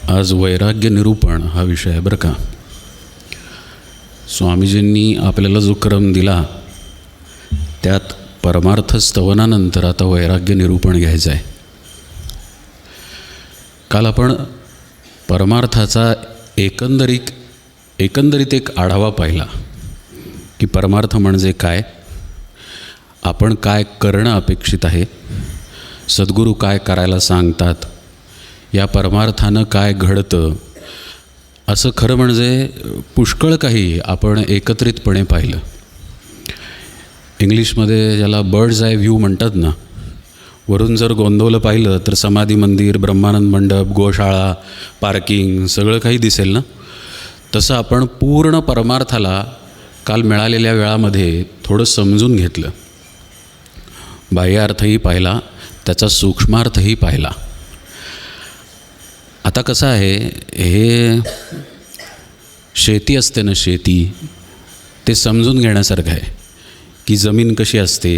आज वैराग्य निरूपण हा विषय आहे बरं का. स्वामीजींनी आपल्याला जो क्रम दिला त्यात परमार्थ स्तवनानंतर आता वैराग्य निरूपण घ्यायचं आहे. काल आपण परमार्थाचा एकंदरीत एक आढावा पाहिला की परमार्थ म्हणजे काय, आपण काय करणं अपेक्षित आहे, सद्गुरू काय करायला सांगतात, या परमार्थानं काय घडतं, असं खरं म्हणजे पुष्कळ काही आपण एकत्रितपणे पाहिलं. इंग्लिशमध्ये ज्याला बर्ड्स आय व्ह्यू म्हणतात ना, वरून जर गोंदवलं पाहिलं तर समाधी मंदिर, ब्रह्मानंद मंडप, गोशाळा, पार्किंग सगळं काही दिसेल ना. तसं आपण पूर्ण परमार्थाला काल मिळालेल्या वेळामध्ये थोडं समजून घेतलं. बाह्यार्थही पाहिला, त्याचा सूक्ष्मार्थही पाहिला. आता कसं आहे, हे शेती असते ना, शेती ते समजून घेण्यासारखं आहे की जमीन कशी असते,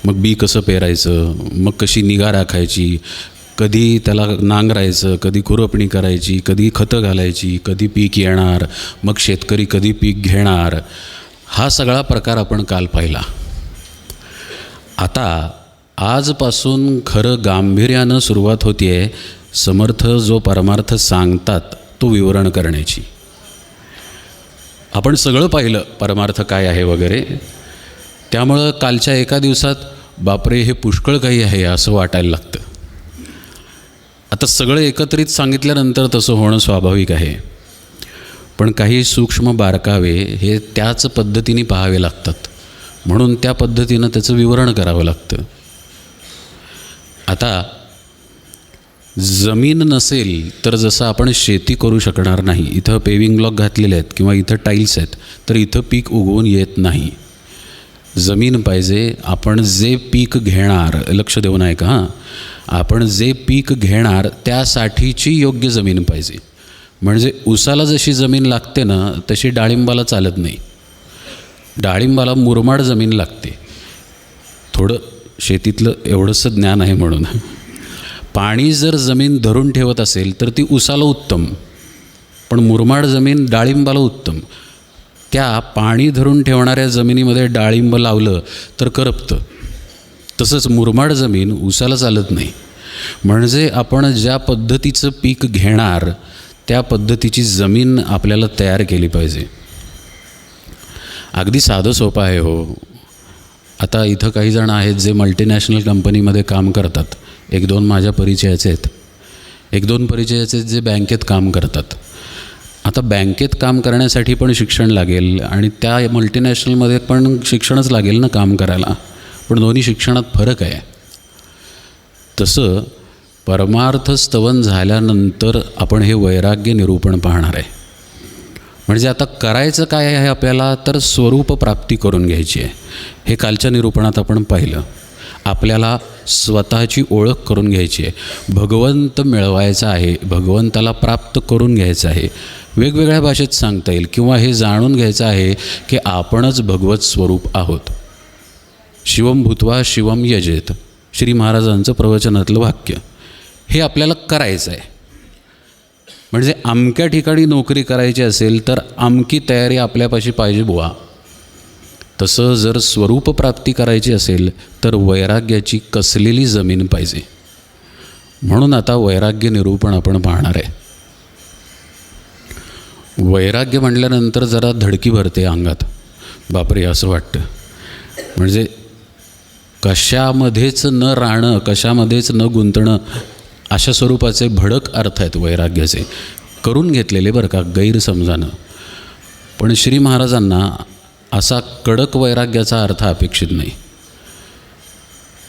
मग बी कसं पेरायचं, मग कशी निगा राखायची, कधी त्याला नांगरायचं, कधी खुरपणी करायची, कधी खतं घालायची, कधी पीक येणार, मग शेतकरी कधी पीक घेणार, हा सगळा प्रकार आपण काल पाहिला. आता आजपासून खरं गांभीर्यानं सुरुवात होती आहे समर्थ जो परमार्थ सांगतात तो विवरण करण्याची. आपण सगळं पाहिलं परमार्थ काय आहे वगैरे, त्यामुळं कालच्या एका दिवसात बापरे हे पुष्कळ काही आहे असं वाटायला लागतं. आता सगळं एकत्रित सांगितल्यानंतर तसं होणं स्वाभाविक आहे, पण काही सूक्ष्म बारकावे हे त्याच पद्धतीने पाहावे लागतात, म्हणून त्या पद्धतीनं त्याचं विवरण करावं लागतं. आता जमीन नसेल तर जसं आपण शेती करू शकणार नाही, इथं पेविंग ब्लॉक घातलेले आहेत किंवा इथं टाईल्स आहेत तर इथं पीक उगवून येत नाही. जमीन पाहिजे. आपण जे पीक घेणार, लक्ष देऊन ऐका हां, आपण जे पीक घेणार त्यासाठीची योग्य जमीन पाहिजे. म्हणजे ऊसाला जशी जमीन लागते ना तशी डाळिंबाला चालत नाही. डाळिंबाला मुरमाड जमीन लागते. थोडं शेतीतलं एवढंसं ज्ञान आहे म्हणून. पाणी जर जमीन धरून ठेवत असेल तर ती ऊसाला उत्तम, पण मुरमाड जमीन डाळिंबाला उत्तम. त्या पाणी धरून ठेवणाऱ्या जमिनीमध्ये डाळिंब लावलं तर करपतं. तसंच मुरमाड जमीन ऊसाला चालत नाही. म्हणजे आपण ज्या पद्धतीचं पीक घेणार त्या पद्धतीची जमीन आपल्याला तयार केली पाहिजे. अगदी साधं सोपं आहे हो. आता इथं काही जण आहेत जे मल्टीनॅशनल कंपनीमध्ये काम करतात. एक दोन माझ्या परिचयाचे आहेत, एक दोन परिचयाचे जे बँकेत काम करतात. आता बँकेत काम करण्यासाठी पण शिक्षण लागेल आणि त्या मल्टीनॅशनलमध्ये पण शिक्षणच लागेल ना काम करायला, पण दोन्ही शिक्षणात फरक आहे. तसं परमार्थ स्तवन झाल्यानंतर आपण हे वैराग्य निरूपण पाहणार आहे. म्हणजे आता करायचं काय आहे आपल्याला, तर स्वरूप प्राप्ती करून घ्यायची आहे. हे कालच्या निरूपणात आपण पाहिलं. आपल्याला स्वतःची ओळख करून घ्यायची आहे, भगवंत मिळवायचा आहे, भगवंताला प्राप्त करून घ्यायचं आहे. वेगवेगळ्या भाषेत सांगता येईल किंवा हे जाणून घ्यायचं आहे की आपणच भगवत स्वरूप आहोत. शिवम भूत्वा शिवम यजेत, श्री महाराजांचं प्रवचनातलं वाक्य. हे आपल्याला करायचं आहे. म्हणजे अमक्या ठिकाणी नोकरी करायची असेल तर अमकी तयारी आपल्यापाशी पाहिजे बुवा. तसं जर स्वरूप प्राप्ती करायची असेल तर वैराग्याची कसलेली जमीन पाहिजे. म्हणून आता वैराग्य निरूपण आपण पाहणार आहे. वैराग्य म्हटल्यानंतर जरा धडकी भरते अंगात. बापरे असं वाटतं. म्हणजे कशामध्येच न राहणं, कशामध्येच न गुंतणं, अशा स्वरूपाचे भडक अर्थ आहेत वैराग्याचे, करून घेतलेले बरं का, गैरसमजानं. पण श्री महाराजांना असा कडक वैराग्याचा अर्थ अपेक्षित नाही.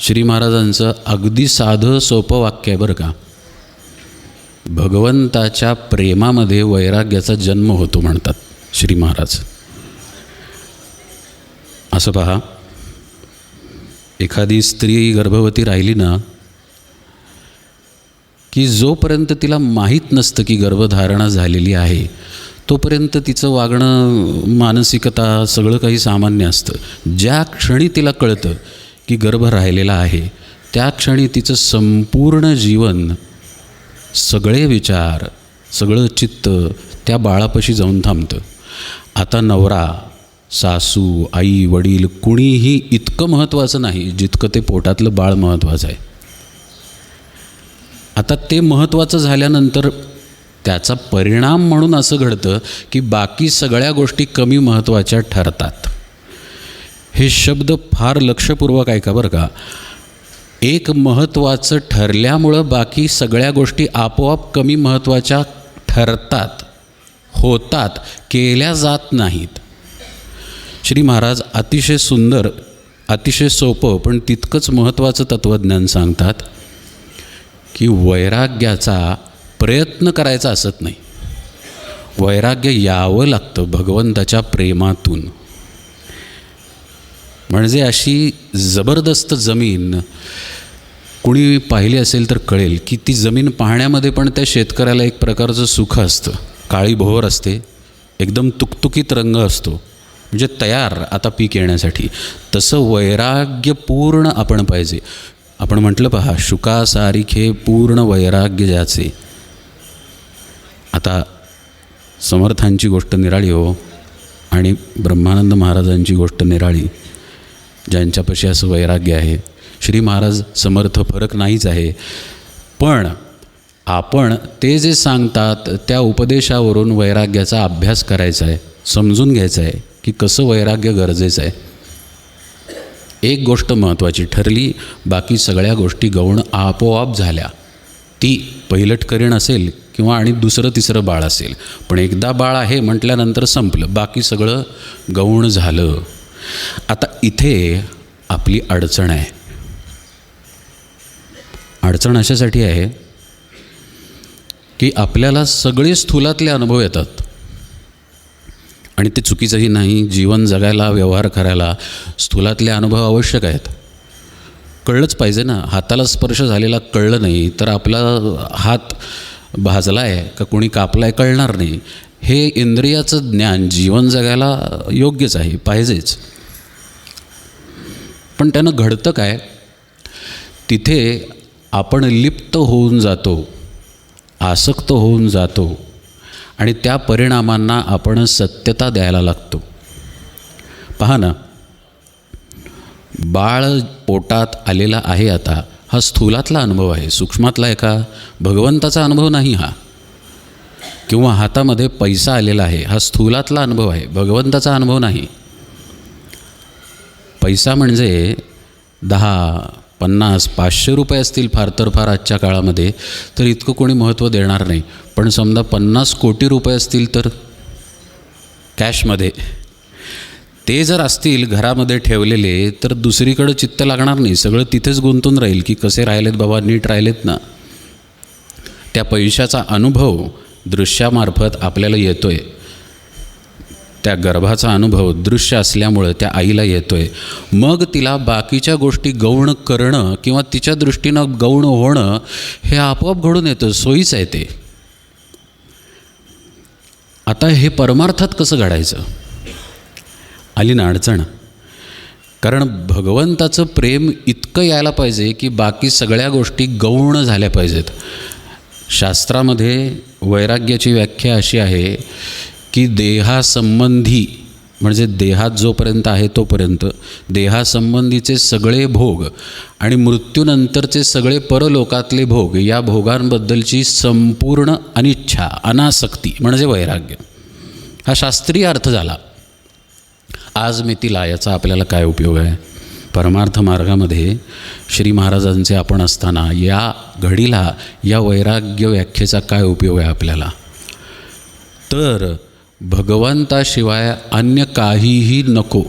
श्री महाराजांचं अगदी साधं सोपं वाक्य आहे बरं का, भगवंताच्या प्रेमामध्ये वैराग्याचा जन्म होतो म्हणतात श्री महाराज. असं पहा, एखादी स्त्री गर्भवती राहिली ना की जोपर्यंत तिला माहीत नसतं की गर्भधारणा झालेली आहे तोपर्यंत तिचं वागणं, मानसिकता सगळं काही सामान्य असतं. ज्या क्षणी तिला कळतं की गर्भ राहिलेला आहे त्या क्षणी तिचं संपूर्ण जीवन, सगळे विचार, सगळं चित्त त्या बाळापाशी जाऊन थांबतं. आता नवरा, सासू, आई, वडील कुणीही इतकं महत्त्वाचं नाही जितकं ते पोटातलं बाळ महत्त्वाचं आहे. आता ते महत्त्वाचं झाल्यानंतर त्याचा परिणाम म्हणून असं घडतं की बाकी सगळ्या गोष्टी कमी महत्त्वाच्या ठरतात. हे शब्द फार लक्षपूर्वक ऐका बरं का. एक महत्त्वाचं ठरल्यामुळं बाकी सगळ्या गोष्टी आपोआप कमी महत्त्वाच्या ठरतात, होतात, केल्या जात नाहीत. श्री महाराज अतिशय सुंदर, अतिशय सोपं पण तितकंच महत्त्वाचं तत्त्वज्ञान सांगतात की वैराग्याचा प्रयत्न करायचा असत नाही. वैराग्य यावं लागतं भगवंताच्या प्रेमातून. म्हणजे अशी जबरदस्त जमीन कुणी पाहिली असेल तर कळेल की ती जमीन पाहण्यामध्ये पण त्या शेतकऱ्याला एक प्रकारचं सुख असतं. काळीभोर असते, एकदम तुकतुकीत रंग असतो, म्हणजे तयार आता पीक येण्यासाठी. तसं वैराग्यपूर्ण आपण पाहिजे. आपण म्हटलं पहा, शुकासारिखे पूर्ण वैराग्य ज्याचे. आता समर्थांची गोष्ट निराळी हो, आणि ब्रह्मानंद महाराजांची गोष्ट निराळी, ज्यांच्यापाशी असं वैराग्य आहे. श्री महाराज समर्थ फरक नाहीच आहे, पण आपण ते जे सांगतात त्या उपदेशावरून वैराग्याचा अभ्यास करायचा आहे, समजून घ्यायचं आहे की कसं वैराग्य गरजेचं आहे. एक गोष्ट महत्त्वाची ठरली, बाकी सगळ्या गोष्टी गौण आपोआप झाल्या. ती पैलटकरीण असेल किंवा आणि दुसरं तिसरं बाळ असेल, पण एकदा बाळ आहे म्हटल्यानंतर संपलं, बाकी सगळं गौण झालं. आता इथे आपली अडचण आहे. अडचण अशासाठी आहे की आपल्याला सगळे स्थूलातले अनुभव येतात, आणि ते चुकीचंही नाही. जीवन जगायला, व्यवहार करायला स्थूलातले अनुभव आवश्यक आहेत. कळलंच पाहिजे ना. हाताला स्पर्श झालेला कळलं नाही तर आपला हात भाजला आहे का कोणी कापला आहे कळणार नाही. हे इंद्रियाचं ज्ञान जीवन जगायला योग्यच आहे, पाहिजेच. पण त्यानं घडतं काय, तिथे आपण लिप्त होऊन जातो, आसक्त होऊन जातो, आणि त्या परिणामांना आपण सत्यता द्यायला लागतो. पहा ना, बाळ पोटात आलेला आहे आता, हा स्थूलातला अनुभव आहे, सूक्ष्मातला आहे का? भगवंताचा अनुभव नाही हा. किंवा हातामध्ये पैसा आलेला आहे, हा स्थूलातला अनुभव आहे, भगवंताचा अनुभव नाही. पैसा म्हणजे 10, 50, 500 रुपये असतील फार तर फार आजच्या काळामध्ये, तर इतकं कोणी महत्त्व देणार नाही. पण समजा 50 कोटी रुपये असतील तर कॅशमध्ये, ते जर असतील घरामध्ये ठेवलेले, तर दुसरीकडं चित्त लागणार नाही. सगळं तिथेच गुंतून राहील की कसे राहिलेत बाबा, नीट राहिलेत ना. त्या पैशाचा अनुभव दृश्यामार्फत आपल्याला येतो आहे. त्या गर्भाचा अनुभव दृश्य असल्यामुळं त्या आईला येतो आहे. मग तिला बाकीच्या गोष्टी गौण करणं किंवा तिच्या दृष्टीनं गौण होणं हे आपोआप घडून येतं, सोयीचं आहे ते. आता हे परमार्थात कसं घडायचं? आली ना अडचण. कारण भगवंताचं प्रेम इतकं यायला पाहिजे की बाकी सगळ्या गोष्टी गौण झाल्या पाहिजेत. शास्त्रामध्ये वैराग्याची व्याख्या अशी आहे की देहासंबंधी, म्हणजे देहात जोपर्यंत आहे तोपर्यंत देहासंबंधीचे सगळे भोग आणि मृत्यूनंतरचे सगळे परलोकातले भोग, या भोगांबद्दलची संपूर्ण अनिच्छा, अनासक्ती म्हणजे वैराग्य. हा शास्त्रीय अर्थ झाला. आज मितीला याचा आपल्याला काय उपयोग आहे? परमार्थ मार्गामध्ये श्री महाराजांचे आपण असताना या घडीला या वैराग्य व्याख्येचा काय उपयोग आहे आपल्याला? तर भगवंताशिवाय अन्य काहीही नको,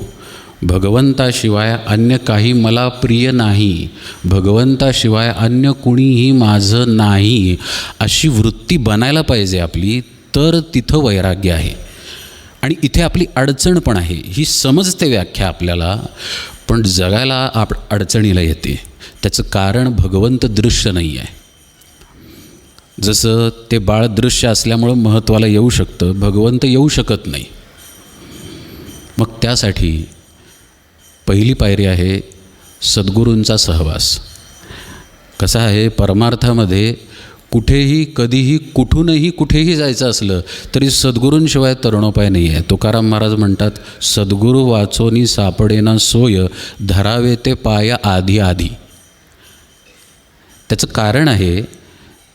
भगवंताशिवाय अन्य काही मला प्रिय नाही, भगवंताशिवाय अन्य कुणीही माझं नाही, अशी वृत्ती बनायला पाहिजे आपली. तर तिथं वैराग्य आहे. आणि इथे आपली अडचण पण आहे. ही समजते व्याख्या आपल्याला, पण जगायला अडचणीला येते. त्याचं कारण भगवंत दृश्य नाही आहे. जसं ते बाळ दृश्य असल्यामुळं महत्त्वाला येऊ शकतं, भगवंत येऊ शकत नाही. मग त्यासाठी पहिली पायरी आहे सद्गुरूंचा सहवास. कसा आहे, परमार्थामध्ये कुठेही कधीही कुठूनही कुठेही जायचं असलं तरी सद्गुरूंशिवाय तरुणोपाय नाही आहे. तुकाराम महाराज म्हणतात, सद्गुरू वाचोनी सापडेना सोय, धरावे ते पाय आधी आधी. त्याचं कारण आहे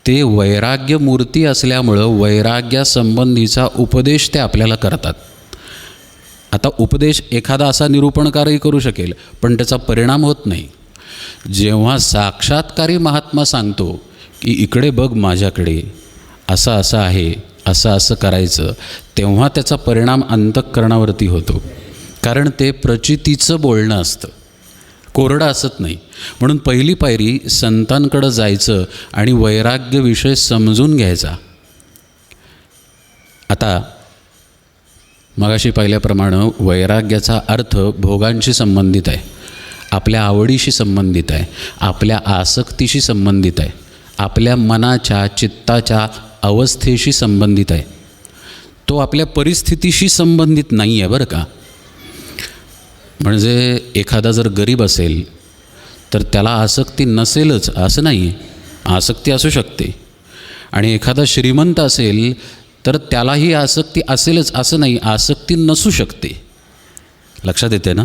ते वैराग्य मूर्ती असल्यामुळं वैराग्यासंबंधीचा उपदेश ते आपल्याला करतात. आता उपदेश एखादा असा निरूपणकारही करू शकेल, पण त्याचा परिणाम होत नाही. जेव्हा साक्षात्कारी महात्मा सांगतो की इकडे बघ माझ्याकडे, असं असं आहे, असं असं करायचं, तेव्हा त्याचा परिणाम अंतःकरणावरती होतो. कारण ते प्रचितीचं बोलणं असतं, कोरडं असत नाही. म्हणून पहिली पायरी संतांकडं जायचं आणि वैराग्य विषय समजून घ्यायचा. आता मगाशी पाहिल्याप्रमाणे वैराग्याचा अर्थ भोगांशी संबंधित आहे, आपल्या आवडीशी संबंधित आहे, आपल्या आसक्तीशी संबंधित आहे, आपल्या मनाच्या चित्ताच्या अवस्थेशी संबंधित आहे. तो आपल्या परिस्थितीशी संबंधित नाही आहे बरं का. म्हणजे एखादा जर गरीब असेल तर त्याला आसक्ती नसेलच असं नाही, आसक्ती असू शकते. आणि एखादा श्रीमंत असेल तर त्यालाही आसक्ती असेलच असं नाही, आसक्ती नसू शकते. लक्षात येते ना.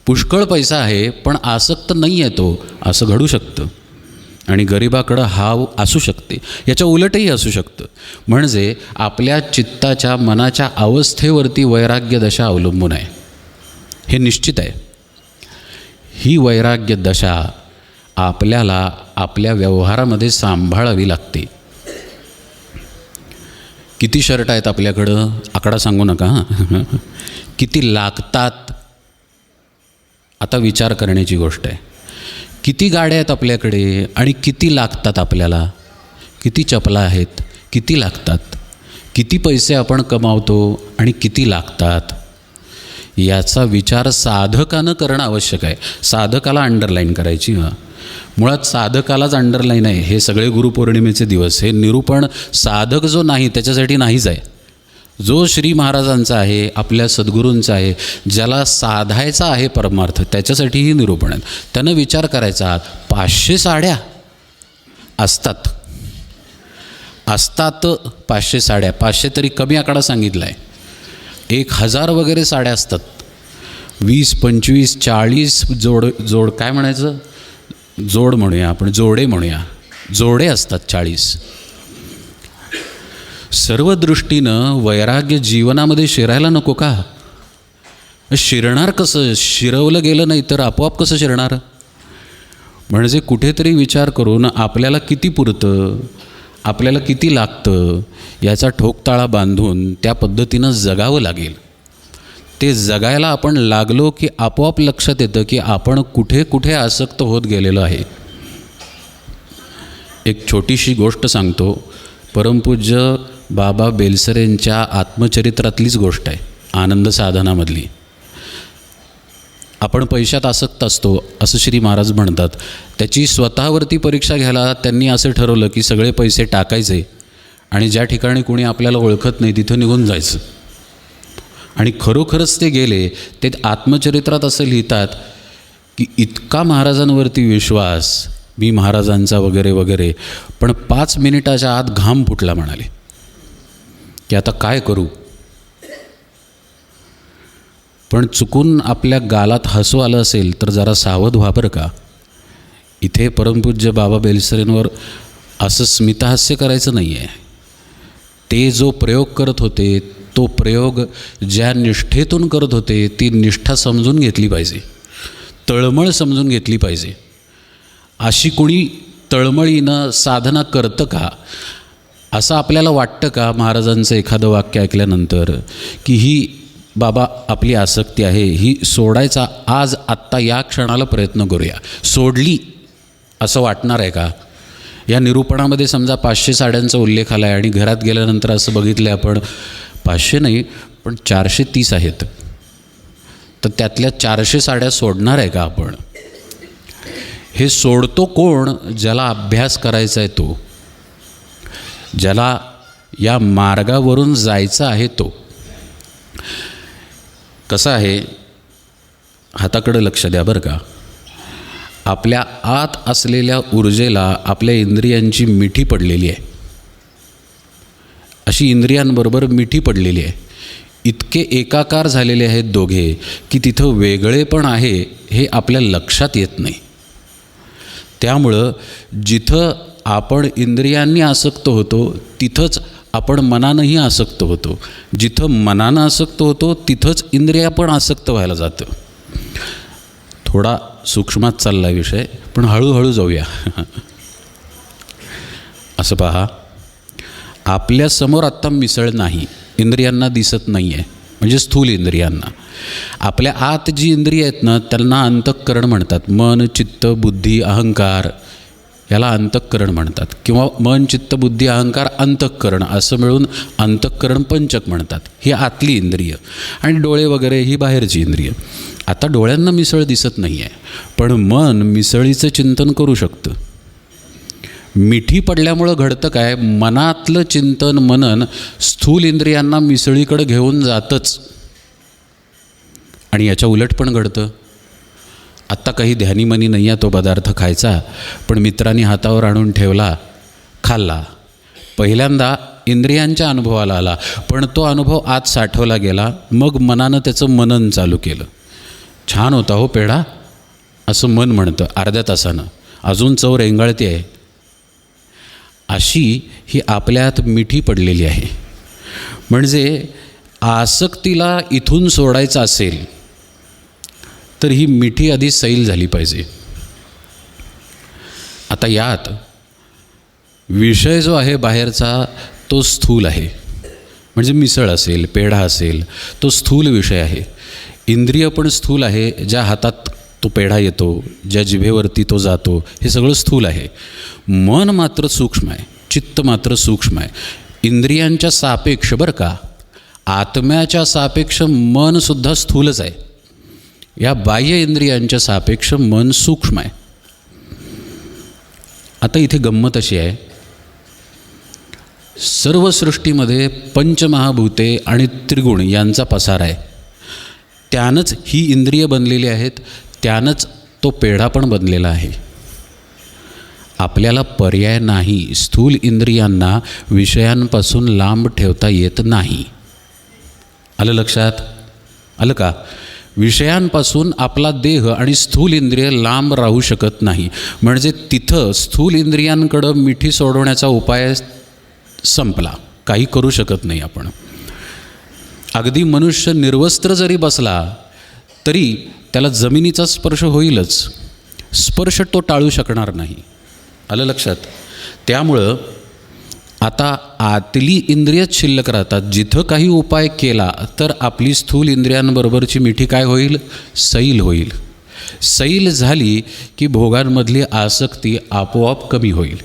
पुष्कळ पैसा आहे पण आसक्त नाही आहे तो, असं घडू शकतं. आणि गरिबाकडं हाव असू शकते, याच्या उलटही असू शकतं. म्हणजे आपल्या चित्ताच्या मनाच्या अवस्थेवरती वैराग्य दशा अवलंबून आहे, हे निश्चित आहे. ही वैराग्य दशा आपल्याला आपल्या व्यवहारामध्ये सांभाळावी लागते. किती शर्ट आहेत आपल्याकडं, आकडा सांगू नका हां. किती लागतात आता विचार करण्याची गोष्ट आहे. किती गाड्या आहेत आपल्याकडे आणि किती लागतात आपल्याला. किती चपला आहेत, किती लागतात. किती पैसे आपण कमावतो आणि किती लागतात. याचा विचार साधकानं करणं आवश्यक आहे. साधकाला अंडरलाईन करायची. मुळात साधकालाच अंडरलाईन आहे. हे सगळे गुरुपौर्णिमेचे दिवस, हे निरूपण साधक जो नाही त्याच्यासाठी नाहीच आहे. जो श्री महाराजांचा आहे, आपल्या सद्गुरूंचा आहे, ज्याला साधायचा आहे परमार्थ, त्याच्यासाठीही निरूपण आहे. त्यानं विचार करायचा, 500 साड्या असतात 500 साड्या, 500 तरी कमी आकडा सांगितला आहे. 1000 वगैरे साड्या असतात. 20, 25, 40 जोड काय म्हणायचं, जोड म्हणूया आपण, जोडे म्हणूया, जोडे असतात 40. सर्व दृष्टीनं वैराग्य जीवनामध्ये शिरायला नको का. शिरणार कसं, शिरवलं गेलं नाही तर आपोआप कसं शिरणार. म्हणजे कुठेतरी विचार करून आपल्याला किती पुरतं, आपल्याला किती लागतं याचा ठोकताळा बांधून त्या पद्धतीनं जगावं लागेल. ते जगायला आपण लागलो की आपोआप लक्षात येतं की आपण कुठे कुठे आसक्त होत गेलेलो आहे. एक छोटीशी गोष्ट सांगतो. परमपूज्य बाबा बेलसरेंच्या आत्मचरित्रातलीच गोष्ट आहे, आनंद साधनामधली. आपण पैशात आसक्त असतो असं श्री महाराज म्हणतात. त्याची स्वतःवरती परीक्षा घ्यायला त्यांनी असं ठरवलं की सगळे पैसे टाकायचे आणि ज्या ठिकाणी कोणी आपल्याला ओळखत नाही तिथं निघून जायचं. आणि खरोखरच ते गेले. ते आत्मचरित्रात असं लिहितात की इतका महाराजांवरती विश्वास, मी महाराजांचा वगैरे वगैरे, पण 5 मिनिटाच्या आत घाम फुटला म्हणाले की आता काय करू. पण चुकून आपल्या गालात हसू आलं असेल तर जरा सावध व्हा बरं का. इथे परमपूज्य बाबा बेलसरेंवर असं स्मितहास्य करायचं नाही आहे. ते जो प्रयोग करत होते, तो प्रयोग ज्या निष्ठेतून करत होते, ती निष्ठा समजून घेतली पाहिजे, तळमळ समजून घेतली पाहिजे. अशी कोणी तळमळीनं साधना करतं का, असं आपल्याला वाटतं का महाराजांचं एखादं वाक्य ऐकल्यानंतर की ही बाबा आपली आसक्ती आहे, ही सोडायचा आज आत्ता या क्षणाला प्रयत्न करूया, सोडली असं वाटणार आहे का. या निरूपणामध्ये समजा 500 साड्यांचा उल्लेख आला आहे आणि घरात गेल्यानंतर असं बघितलं आपण 500 नाही पण 430 आहेत, तर त्यातल्या 400 साड्या सोडणार आहे का आपण. हे सोडतो कोण, ज्याला अभ्यास करायचा आहे तो, ज्याला या मार्गावरून जायचं आहे तो. कसं आहे, हाताकडे लक्ष द्या बरं का. आपल्या आत असलेल्या ऊर्जेला आपल्या इंद्रियांची मिठी पडलेली आहे. अशी इंद्रियांबरोबर मिठी पडलेली आहे. इतके एकाकार झालेले आहेत दोघे की तिथं वेगळेपण आहे हे आपल्या लक्षात येत नाही. त्यामुळं जिथं आपण इंद्रियांनी आसक्त होतो तिथंच आपण मनानंही आसक्त होतो. जिथं मनानं आसक्त होतो तिथंच इंद्रिया पण आसक्त व्हायला जातं. थोडा सूक्ष्मात चालला विषय, पण हळूहळू जाऊया. असं पहा, आपल्यासमोर आत्ता मिसळ नाही, इंद्रियांना दिसत नाही आहे, म्हणजे स्थूल इंद्रियांना. आपल्या आत जी इंद्रिय आहेत ना त्यांना अंतःकरण म्हणतात. मन, चित्त, बुद्धी, अहंकार याला अंतःकरण म्हणतात. किंवा मन, चित्त, बुद्धी, अहंकार, अंतःकरण असं मिळून अंतःकरण पंचक म्हणतात. ही आतली इंद्रिय. आणि डोळे वगैरे ही बाहेरची इंद्रिय. आता डोळ्यांना मिसळ दिसत नाही आहे, पण मन मिसळीचं चिंतन करू शकतं. मिठी पडल्यामुळं घडतं काय, मनातलं चिंतन मनन स्थूल इंद्रियांना मिसळीकडे घेऊन जातच. आणि याच्या उलट पण घडतं. आत्ता काही ध्यानीमनी नाही आहे तो पदार्थ खायचा, पण मित्रांनी हातावर आणून ठेवला, खाल्ला. पहिल्यांदा इंद्रियांच्या अनुभवाला आला, पण तो अनुभव आत साठवला गेला. मग मनानं त्याचं मनन चालू केलं. छान होता हो पेढा, असं मन म्हणतं अर्ध्या तासानं. अजून चव रेंगाळते आहे. अशी ही आपल्यात मिठी पडलेली आहे. म्हणजे आसक्तीला इथून सोडायचं असेल तर ही मिठी आधी सैल झाली पाहिजे. आता यात विषय जो आहे बाहेरचा तो स्थूल आहे. म्हणजे मिसळ असेल, पेढा असेल, तो स्थूल विषय आहे. इंद्रिय पण स्थूल आहे. ज्या हातात तो पेढा येतो, ज्या जिभेवरती तो जातो, हे सगळं स्थूल आहे. मन मात्र सूक्ष्म आहे, चित्त मात्र सूक्ष्म आहे. इंद्रियांच्या सापेक्ष बरं का, आत्म्याच्या सापेक्ष मनसुद्धा स्थूलच आहे. या बाह्य इंद्रियांच्या सापेक्ष मन सूक्ष्म आहे. आता इथे गंमत अशी आहे, सर्व सृष्टीमध्ये पंचमहाभूते आणि त्रिगुण यांचा पसार आहे. त्यानंच ही इंद्रिय बनलेली आहेत, त्यानंच तो पेढा पण बनलेला आहे. आपल्याला पर्याय नाही. स्थूल इंद्रियांना विषयांपासून लांब ठेवता येत नाही. आलं लक्षात? आलं का? विषयांपासून आपला देह आणि स्थूल इंद्रिय लांब राहू शकत नाही. म्हणजे तिथं स्थूल इंद्रियांकडं मिठी सोडवण्याचा उपाय संपला. काही करू शकत नाही आपण. अगदी मनुष्य निर्वस्त्र जरी बसला तरी त्याला जमिनीचा स्पर्श होईलच. स्पर्श तो टाळू शकणार नाही. आलं लक्षात? त्यामुळं आता आतली इंद्रियच शिल्लक राहतात. जिथं काही उपाय केला तर आपली स्थूल इंद्रियांबरोबरची मिठी काय होईल? सैल होईल. सैल झाली की भोगांमधली आसक्ती आपोआप कमी होईल.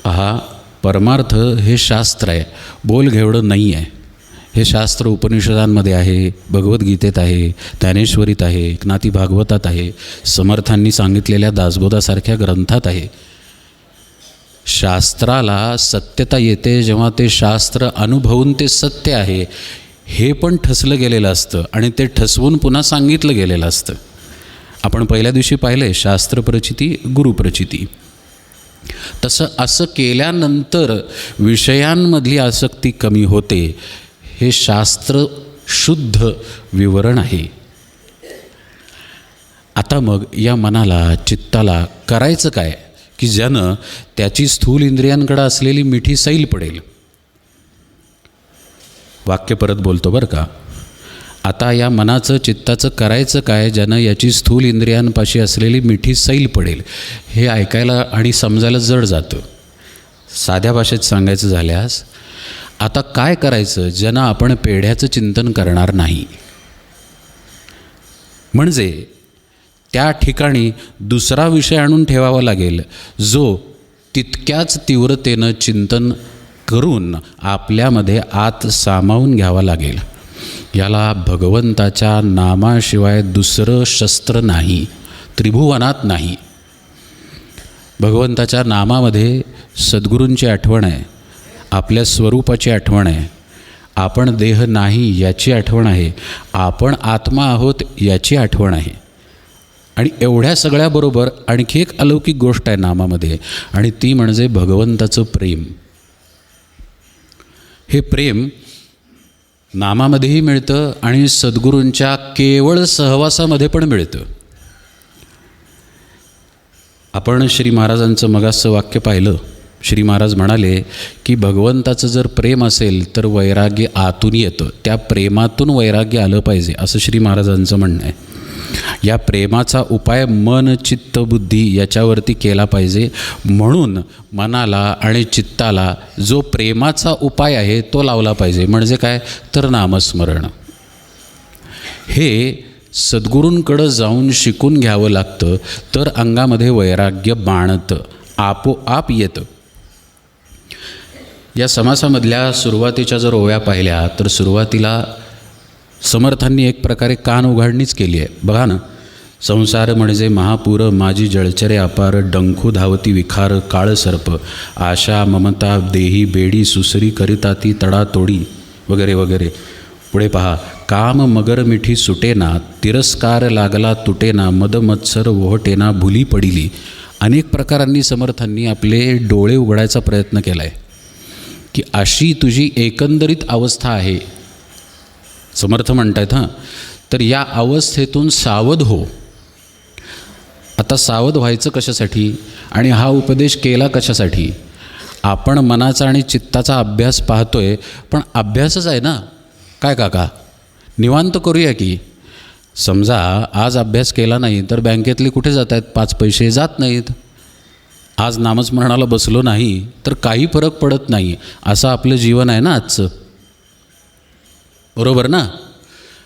पहा, परमार्थ हे शास्त्र आहे, बोल घेवडं नाही आहे. हे शास्त्र उपनिषदांमध्ये आहे, भगवद्गीतेत आहे, ज्ञानेश्वरीत आहे, एकनाथी भागवतात आहे, समर्थांनी सांगितलेल्या दासबोधासारख्या ग्रंथात आहे. शास्त्राला सत्यता येते जेव्हा ते शास्त्र अनुभवून ते सत्य आहे हे पण ठसलं गेलेलं असतं आणि ते ठसवून पुन्हा सांगितलं गेलेलं असतं. आपण पहिल्या दिवशी पाहिलं आहे शास्त्रप्रचिती, गुरुप्रचिती. तसं असं केल्यानंतर विषयांमधली आसक्ती कमी होते. हे शास्त्र शुद्ध विवरण आहे. आता मग या मनाला, चित्ताला करायचं काय की ज्यानं त्याची स्थूल इंद्रियांकडे असलेली मिठी सैल पडेल. वाक्य परत बोलतो बरं का. आता या मनाचं, चित्ताचं करायचं काय ज्यानं याची स्थूल इंद्रियांपाशी असलेली मिठी सैल पडेल. हे ऐकायला आणि समजायला जड जातं. साध्या भाषेत सांगायचं झाल्यास आता काय करायचं ज्यानं आपण पेढ्याचं चिंतन करणार नाही. म्हणजे त्या ठिकाणी दुसरा विषय आणून ठेवावा लागेल जो तितक्याच तीव्रतेनं चिंतन करून आपल्यामध्ये आत सामावून घ्यावा लागेल. याला भगवंताच्या नामाशिवाय दुसरं शस्त्र नाही, त्रिभुवनात नाही. भगवंताच्या नामामध्ये सद्गुरूंची आठवण आहे, आपल्या स्वरूपाची आठवण आहे, आपण देह नाही याची आठवण आहे, आपण आत्मा आहोत याची आठवण आहे. आणि एवढ्या सगळ्याबरोबर आणखी एक अलौकिक गोष्ट आहे नामामध्ये, आणि ती म्हणजे भगवंताचं प्रेम. हे प्रेम नामामध्येही मिळतं आणि सद्गुरूंच्या केवळ सहवासामध्ये पण मिळतं. आपण श्री महाराजांचं मगाचं वाक्य पाहिलं. श्री महाराज म्हणाले की भगवंताचं जर प्रेम असेल तर वैराग्य आतून येतं, त्या प्रेमातून वैराग्य आलं पाहिजे, असं श्री महाराजांचं म्हणणं आहे. या प्रेमाचा उपाय मन, चित्त, बुद्धी याच्यावरती केला पाहिजे. म्हणून मनाला आणि चित्ताला जो प्रेमाचा उपाय आहे तो लावला पाहिजे. म्हणजे काय तर नामस्मरण. हे सद्गुरूंकडं जाऊन शिकून घ्यावं लागतं, तर अंगामध्ये वैराग्य बाणतं, आपोआप येतं. या समासामधल्या सुरुवातीच्या जर ओव्या पाहिल्या तर सुरुवातीला समर्थांनी एक प्रकारे कान उघाडणीच केली आहे. बघा ना, संसार म्हणजे महापूर, माझी जळचरे अपार, डंखू धावती विखार, काळ सर्प, आशा ममता देही बेडी, सुसरी करिता ती तडातोडी, वगैरे वगैरे. पुढे पहा, काम मगर मिठी सुटेना, तिरस्कार लागला तुटेना, मद मत्सर ओहटेना, भुली पडिली. अनेक प्रकारांनी समर्थांनी आपले डोळे उघडायचा प्रयत्न केला आहे की अशी तुझी एकंदरीत अवस्था आहे. समर्थ म्हणतायत हां, तर या अवस्थेतून सावध हो. आता सावध व्हायचं कशासाठी आणि हा उपदेश केला कशासाठी? आपण मनाचा आणि चित्ताचा अभ्यास पाहतोय, पण अभ्यासच आहे ना. काय काका, निवांत करूया की. समजा आज अभ्यास केला नाही तर बँकेतले कुठे जात आहेत? 5 पैसे जात नाहीत. आज नामस्मरणाला बसलो नाही तर काही फरक पडत नाही. असं आपलं जीवन आहे ना आजचं, बरोबर ना?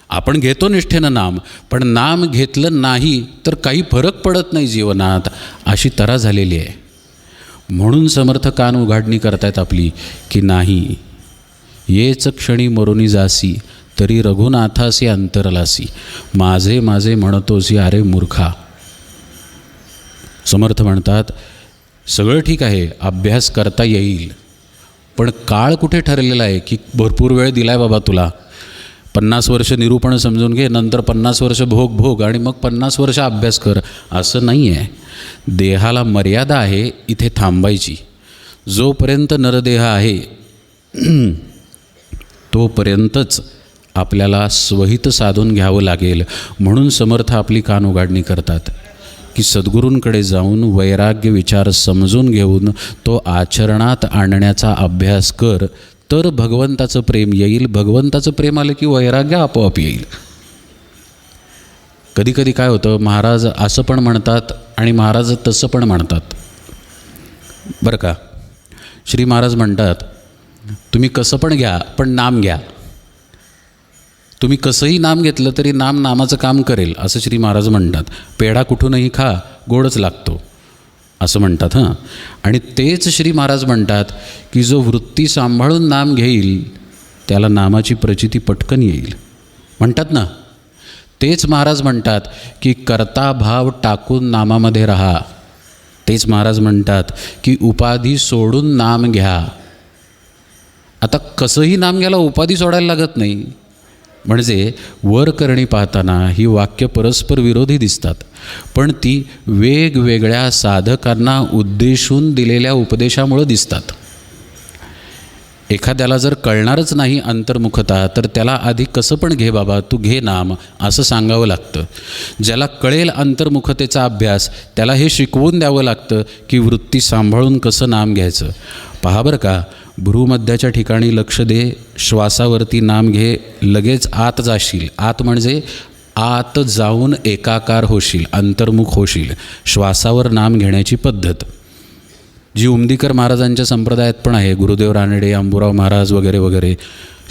आपण घेतो निष्ठेनं नाम, पण नाम घेतलं नाही तर काही फरक पडत नाही जीवनात, अशी तऱ्हा झालेली आहे. म्हणून समर्थ कान उघाडणी करतायत आपली की नाही, येच क्षणी मरोनी जासी, तरी रघुनाथासी अंतरलासी, माझे माझे म्हणतोसी अरे मूर्खा. समर्थ म्हणतात सगळं ठीक आहे, अभ्यास करता येईल, पण काळ कुठे ठरलेला आहे की भरपूर वेळ दिला आहे बाबा तुला, 50 वर्ष निरूपण समजून घे, नंतर 50 वर्ष भोग आणि मग 50 वर्ष अभ्यास कर. असं नाही आहे. देहाला मर्यादा आहे इथे थांबायची. जोपर्यंत नरदेह आहे तोपर्यंतच आपल्याला स्वहित साधून घ्यावं लागेल. म्हणून समर्थ आपली कान उघाडणी करतात की सद्गुरूंकडे जाऊन वैराग्य विचार समजून घेऊन तो आचरणात आणण्याचा अभ्यास कर, तर भगवंताचं प्रेम येईल. भगवंताचं प्रेम आलं की वैराग्य आपोआप येईल. कधीकधी काय होतं, महाराज असं पण म्हणतात आणि महाराज तसं पण म्हणतात बरं का. श्री महाराज म्हणतात तुम्ही कसं पण घ्या, पण नाम घ्या. तुम्ही कसंही नाम घेतलं तरी नाम नामाचं काम करेल, असं श्री महाराज म्हणतात. पेढा कुठूनही खा, गोडच लागतो, असं म्हणतात हां. आणि तेच श्री महाराज म्हणतात की जो वृत्ती सांभाळून नाम घेईल त्याला नामाची प्रचिती पटकन येईल, म्हणतात ना. तेच महाराज म्हणतात की कर्ता भाव टाकून नामामध्ये राहा. तेच महाराज म्हणतात की उपाधी सोडून नाम घ्या. आता कसंही नाम घ्यायला उपाधी सोडायला लागत नाही. म्हणजे वर करणी पाहताना ही वाक्य परस्पर विरोधी दिसतात, पण ती वेगवेगळ्या साधकांना उद्देशून दिलेल्या उपदेशामुळं दिसतात. एखाद्याला जर कळणारच नाही अंतर्मुखता, तर त्याला आधी कसं पण घे बाबा, तू घे नाम, असं सांगावं लागतं. ज्याला कळेल अंतर्मुखतेचा अभ्यास, त्याला हे शिकवून द्यावं लागतं की वृत्ती सांभाळून कसं नाम घ्यायचं. पहा बरं का, भ्रूमध्याच्या ठिकाणी लक्ष दे, श्वासावरती नाम घे, लगेच आत जाशील. आत म्हणजे आत जाऊन एकाकार होशील, अंतर्मुख होशील. श्वासावर नाम घेण्याची पद्धत जी उमदीकर महाराजांच्या संप्रदायात पण आहे, गुरुदेव रानडे, अंबुराव महाराज वगैरे वगैरे.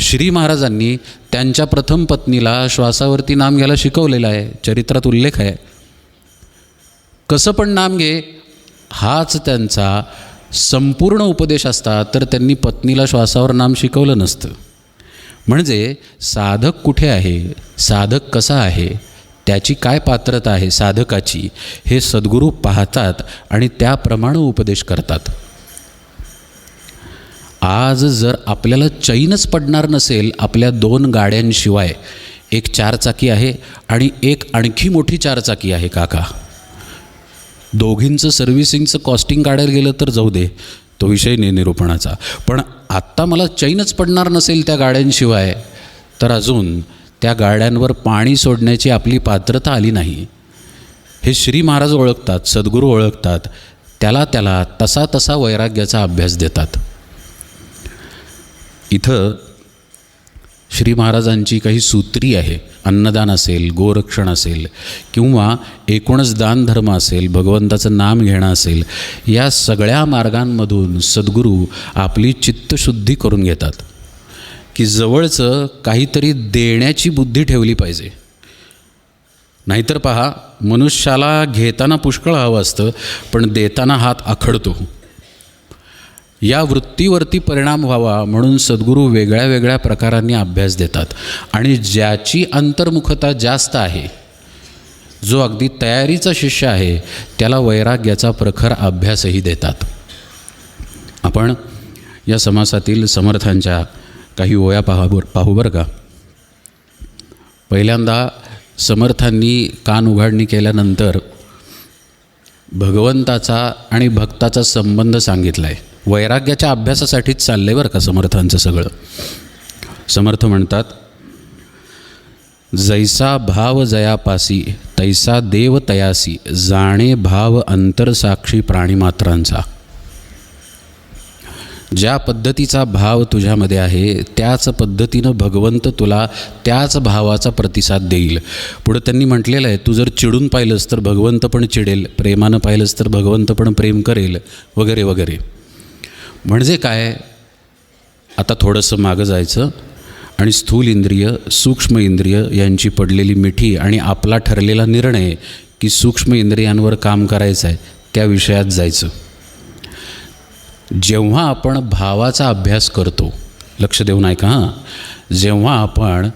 श्री महाराजांनी त्यांच्या प्रथम पत्नीला श्वासावरती नाम घ्यायला शिकवलेलं आहे, चरित्रात उल्लेख आहे. कसं पण नाम घे हाच त्यांचा संपूर्ण उपदेश असता तर त्यांनी पत्नीला श्वासावर नाम शिकवलं नसतं. म्हणजे साधक कुठे आहे, साधक कसा आहे, त्याची काय पात्रता आहे साधकाची, हे सद्गुरू पाहतात आणि त्याप्रमाणे उपदेश करतात. आज जर आपल्याला चैनच पडणार नसेल आपल्या 2 गाड्यांशिवाय, एक 4 चाकी आहे आणि एक आणखी मोठी 4 चाकी आहे काका. दोघींचं सर्व्हिसिंगचं कॉस्टिंग काढायला गेलं तर जाऊ दे, तो विषय निरूपणाचा. पण आत्ता मला चैनच पडणार नसेल त्या गाड्यांशिवाय, तर अजून त्या गाड्यांवर पाणी सोडण्याची आपली पात्रता आली नाही. हे श्री महाराज ओळखतात, सद्गुरू ओळखतात. त्याला तसा तसा वैराग्याचा अभ्यास देतात. इथं श्री महाराजांची काही सूत्री आहे. अन्नदान असेल, गोरक्षण असेल किंवा एकूणच दानधर्म असेल, भगवंताचं नाम घेणं असेल, या सगळ्या मार्गांमधून सद्गुरू आपली चित्तशुद्धी करून घेतात की जवळचं काहीतरी देण्याची बुद्धी ठेवली पाहिजे. नाहीतर पहा, मनुष्याला घेताना पुष्कळ हवं असतं पण देताना हात आखडतो. या वृत्तीवरती परिणाम व्हावा म्हणून सद्गुरू वेगळ्या वेगळ्या प्रकारांनी अभ्यास देतात. आणि ज्याची अंतर्मुखता जास्त आहे, जो अगदी तयारीचा शिष्य आहे, त्याला वैराग्याचा प्रखर अभ्यासही देतात. आपण या समासातील समर्थांच्या काही ओया पाहू बरं का. पहिल्यांदा समर्थांनी कान उघाडणी केल्यानंतर भगवंताचा आणि भक्ताचा संबंध सांगितला आहे. वैराग्याच्या अभ्यासासाठीच चाललं आहे बरं का समर्थांचं सगळं. समर्थ म्हणतात, जैसा भाव जयापासी तैसा देव तयासी, जाणे भाव अंतरसाक्षी प्राणीमात्रांचा. ज्या पद्धतीचा भाव तुझ्यामध्ये आहे त्याच पद्धतीनं भगवंत तुला त्याच भावाचा प्रतिसाद देईल. पुढं त्यांनी म्हटलेलं आहे, तू जर चिडून पाहिलंस तर भगवंत पण चिडेल, प्रेमानं पाहिलंस तर भगवंत पण प्रेम करेल, वगैरे वगैरे. म्हणजे काय, आता थोडंसं मागं जायचं आणि स्थूल इंद्रिय, सूक्ष्म इंद्रिय यांची पडलेली मिठी आणि आपला ठरलेला निर्णय की सूक्ष्म इंद्रियांवर काम करायचं आहे, त्या विषयात जायचं. जेव्हा आपण भावाचा अभ्यास करतो, लक्ष देऊन ऐका हां, जेव्हा आपण